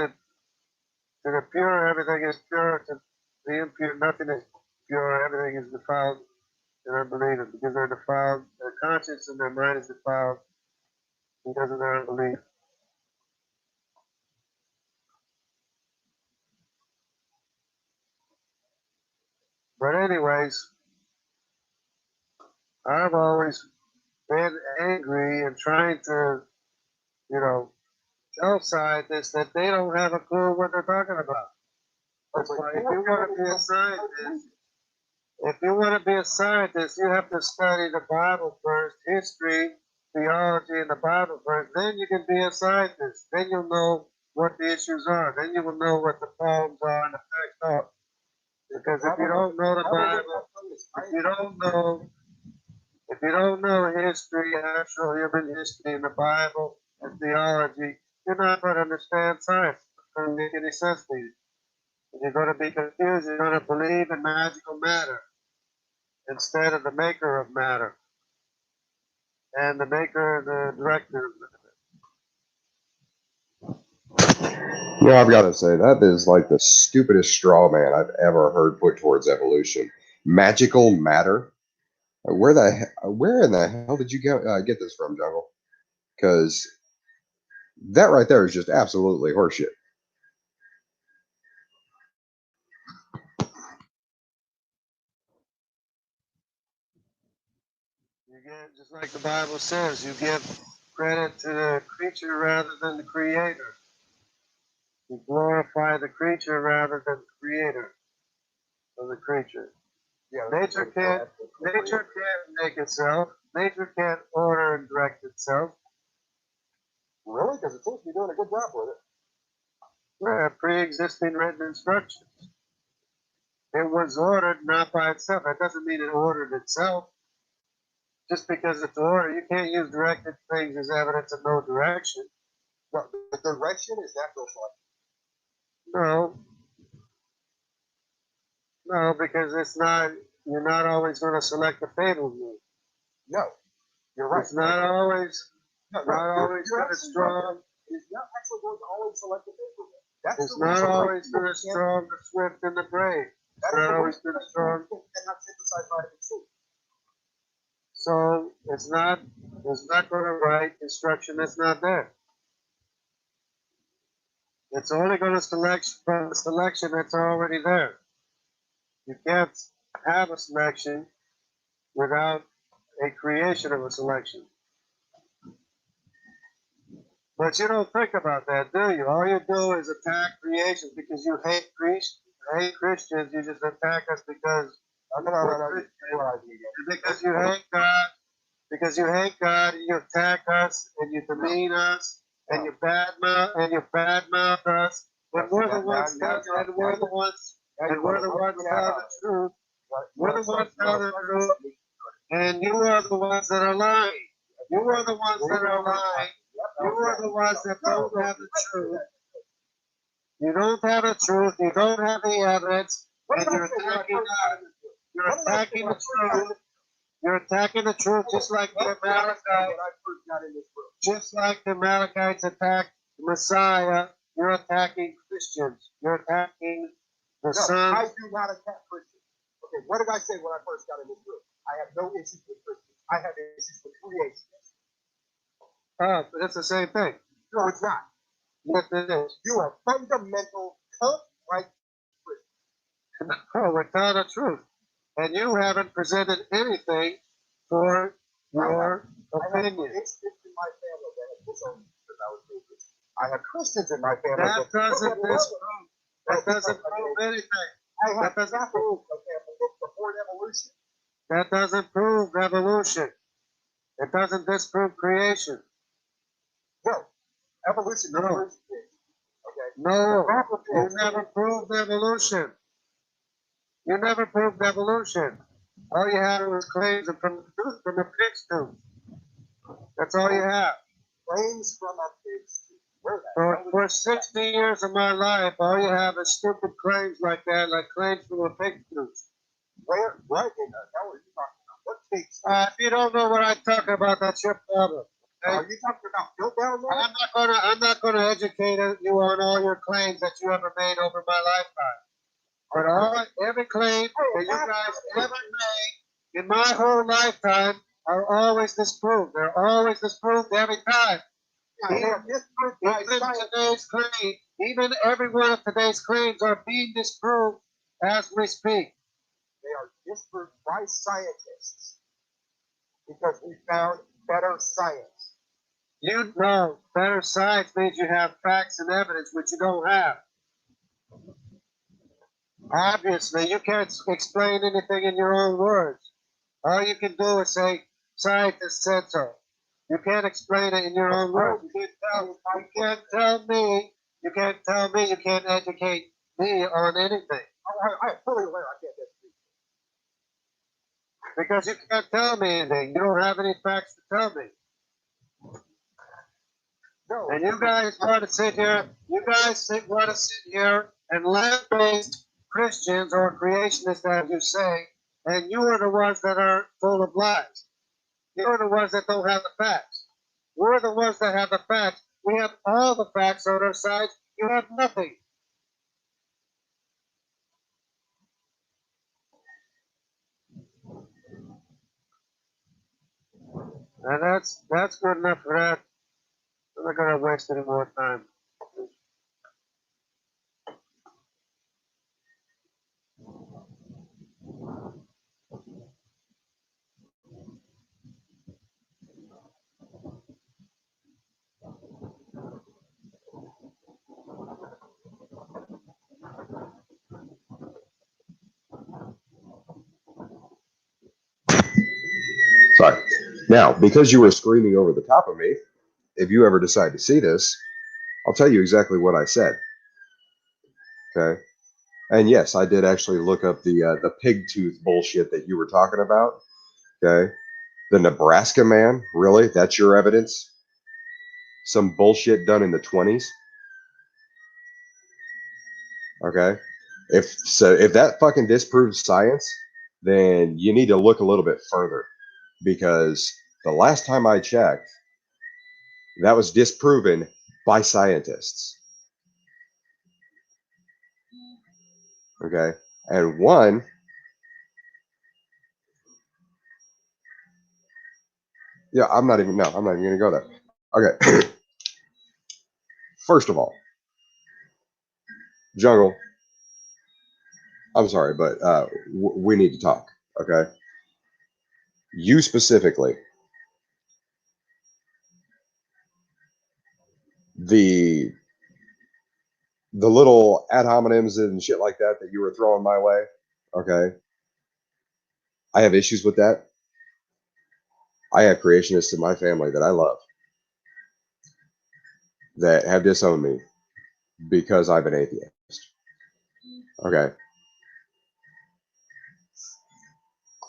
the pure, everything is pure. To the impure, nothing is pure. Everything is defiled and unbelieving because they're defiled. Their conscience and their mind is defiled because of their unbelief. But anyways, I've always been angry and trying to, you know, tell scientists that they don't have a clue what they're talking about. That's why if you want to be a scientist, you have to study the Bible first, history, theology, and the Bible first. Then you can be a scientist. Then you'll know what the issues are. Then you will know what the problems are and the facts are. Because if you don't know the Bible, if you don't know history, actual human history in the Bible and theology, you're not going to understand science. It's not going to make any sense to you. You're going to be confused. You're going to believe in magical matter instead of the maker of matter and the maker and the director of matter. Yeah, I've got to say that is like the stupidest straw man I've ever heard put towards evolution. Magical matter. Where in the hell did you get this from, Jungle? Because that right there is just absolutely horseshit. You get, just like the Bible says, you give credit to the creature rather than the creator. You glorify the creature rather than the creator of the creature. Yeah, Nature can't make itself. Nature can't order and direct itself. Really? Because it seems to be doing a good job with it. Pre-existing written instructions. It was ordered not by itself. That doesn't mean it ordered itself. Just because it's ordered, you can't use directed things as evidence of no direction. Well, the direction is natural selection. No, because it's not. You're not always going to select the fabled one. No, you're right. It's not always. Not always You're going to strong. It's not actually going to always select the favorite one. That's It's not always going to strong the swift and the brave. It's not always going to strong. And not synthesized by the truth. So it's not going to write instruction that's not there. It's only going to select from the selection that's already there. You can't have a selection without a creation of a selection. But you don't think about that, do you? All you do is attack creation because you hate Christians. You just attack us because because you hate God. Because you hate God, and you attack us, and you demean us, and you badmouth us. When we're the ones telling the truth. We're the ones telling the truth, and you are the ones that are lying. You are the ones that are lying. You are the ones that don't have the truth. You don't have the truth. You don't have the evidence, and you're attacking us. You're attacking the truth. You're attacking the truth just like the Amalekites. Just like the Amalekites attacked the Messiah, you're attacking Christians. You're attacking the sons. I do not attack Christians. Okay, what did I say when I first got in this room? I have no issues with Christians. I have issues with creationists. Oh, but it's the same thing. No, it's not. Yes, it is. You are fundamental cult-like Christians. No, we're telling the truth. And you haven't presented anything for your opinion. It's in my family that have disowned me because I was Jewish. I have Christians in my family. That doesn't disprove. That doesn't prove anything. That doesn't prove support evolution. That doesn't prove evolution. It doesn't disprove creation. No, evolution No. disproves it. Okay. No, you never proved evolution. You never proved evolution. All you had was claims from the pig's tooth. That's all you have. Claims from a pig's tooth. where that. For 60 years of my life, all you have is stupid claims like that, like claims from a pig tooth. Where? What in the hell are you talking about? What takes? If you don't know what I'm talking about, that's your problem. Okay? Are you talking about Piltdown there? I'm not gonna educate you on all your claims that you ever made over my lifetime. But every claim that you guys ever made in my whole lifetime are always disproved. They're always disproved every time. Even every one of today's claims are being disproved as we speak. They are disproved by scientists because we found better science. You know, better science means you have facts and evidence, which you don't have. Obviously, you can't explain anything in your own words. All you can do is say, scientists said so. You can't explain it in your own words. You can't tell me, you can't educate me on anything. I'm fully aware I can't disagree. Because you can't tell me anything. You don't have any facts to tell me. No. And you guys want to sit here, and lambaste Christians or creationists, as you say, and you are the ones that are full of lies. You're the ones that don't have the facts. We're the ones that have the facts. We have all the facts on our side. You have nothing. And that's good enough for that. I'm not gonna waste any more time. Sorry. Now, because you were screaming over the top of me, if you ever decide to see this, I'll tell you exactly what I said. Okay. And yes, I did actually look up the pig tooth bullshit that you were talking about. Okay. The Nebraska man, really? That's your evidence? Some bullshit done in the 20s? Okay. If that fucking disproves science, then you need to look a little bit further, because the last time I checked, that was disproven by scientists. Okay. And one, yeah, I'm not even going to go there. Okay. First of all, Jungle, I'm sorry, but we need to talk. Okay. You specifically, the little ad hominems and shit like that you were throwing my way. Okay. I have issues with that. I have creationists in my family that I love that have disowned me because I'm an atheist. Okay.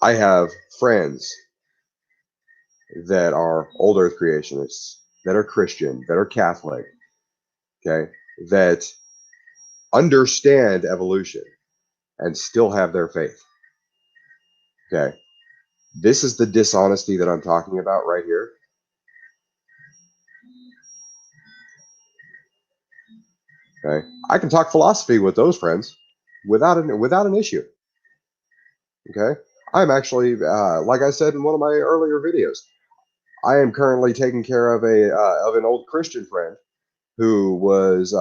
I have friends that are old earth creationists, that are Christian, that are Catholic, okay, that understand evolution and still have their faith. Okay. This is the dishonesty that I'm talking about right here. Okay. I can talk philosophy with those friends without an issue. Okay. I'm actually, like I said in one of my earlier videos, I am currently taking care of an old Christian friend who was,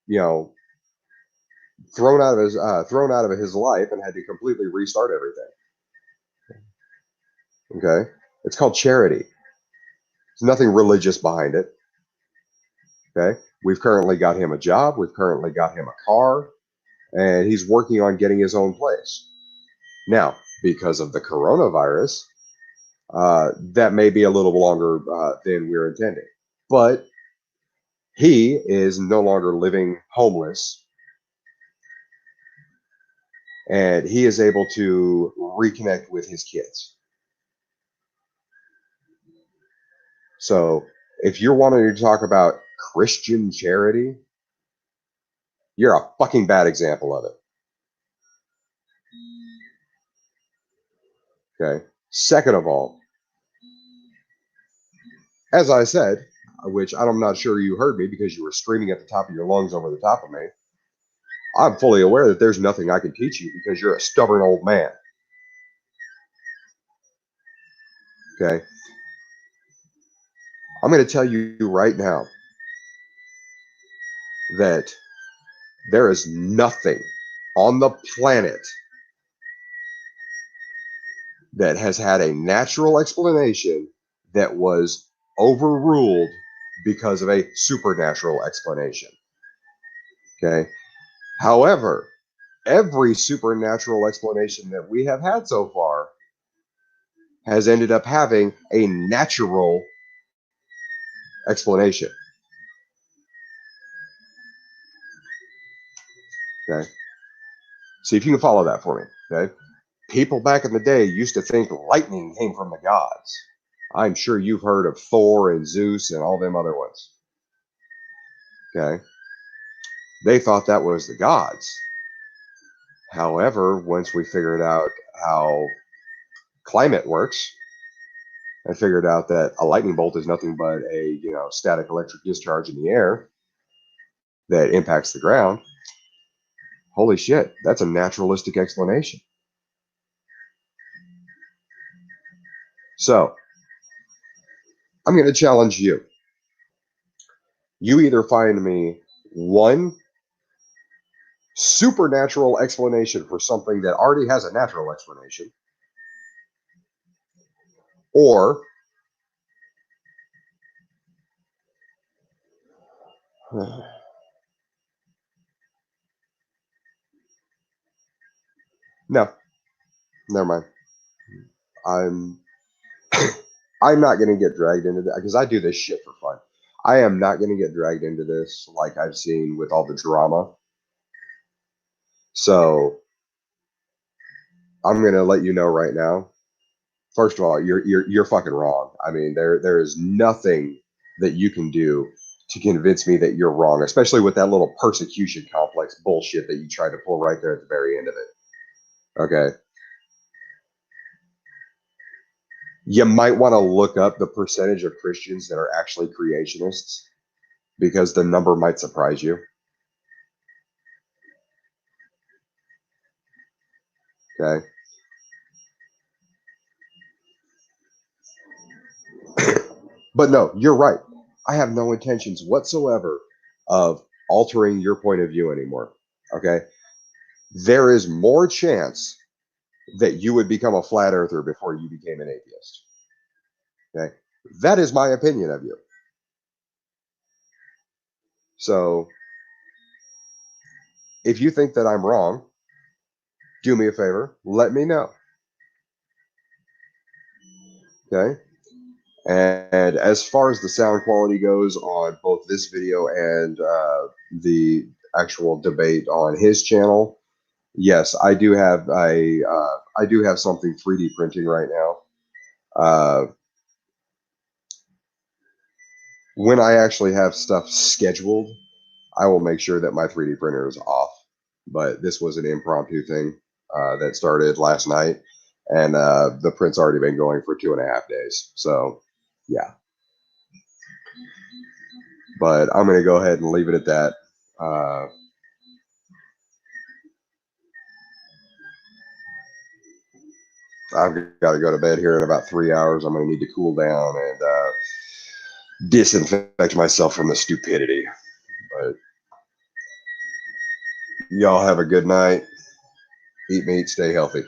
you know, thrown out of his life and had to completely restart everything. Okay. It's called charity. There's nothing religious behind it. Okay. We've currently got him a job. We've currently got him a car, and he's working on getting his own place. Now, because of the coronavirus, that may be a little longer than we're intending, but he is no longer living homeless, and he is able to reconnect with his kids. So if you're wanting to talk about Christian charity, you're a fucking bad example of it. Okay. Second of all, as I said, which I'm not sure you heard me because you were screaming at the top of your lungs over the top of me, I'm fully aware that there's nothing I can teach you because you're a stubborn old man. Okay. I'm going to tell you right now that there is nothing on the planet that has had a natural explanation that was overruled because of a supernatural explanation. Okay. However, every supernatural explanation that we have had so far has ended up having a natural explanation. Okay. See if you can follow that for me. Okay. People back in the day used to think lightning came from the gods. I'm sure you've heard of Thor and Zeus and all them other ones. Okay. They thought that was the gods. However, once we figured out how climate works and figured out that a lightning bolt is nothing but a, static electric discharge in the air that impacts the ground, holy shit, that's a naturalistic explanation. So, I'm going to challenge you. You either find me one supernatural explanation for something that already has a natural explanation, or no, never mind. I'm not going to get dragged into that because I do this shit for fun. I am not going to get dragged into this like I've seen with all the drama. So I'm going to let you know right now. First of all, you're fucking wrong. I mean, there is nothing that you can do to convince me that you're wrong, especially with that little persecution complex bullshit that you tried to pull right there at the very end of it. Okay. You might want to look up the percentage of Christians that are actually creationists because the number might surprise you. Okay. But no, you're right. I have no intentions whatsoever of altering your point of view anymore. Okay. There is more chance that you would become a flat earther before you became an atheist. Okay. That is my opinion of you. So if you think that I'm wrong, do me a favor, let me know. Okay. And as far as the sound quality goes on both this video and the actual debate on his channel, yes, I do have I do have something 3D printing right now. When I actually have stuff scheduled, I will make sure that my 3D printer is off. But this was an impromptu thing that started last night, and the print's already been going for 2.5 days. So, yeah. But I'm going to go ahead and leave it at that. I've got to go to bed here in about 3 hours. I'm going to need to cool down and disinfect myself from the stupidity. But y'all have a good night. Eat meat, stay healthy.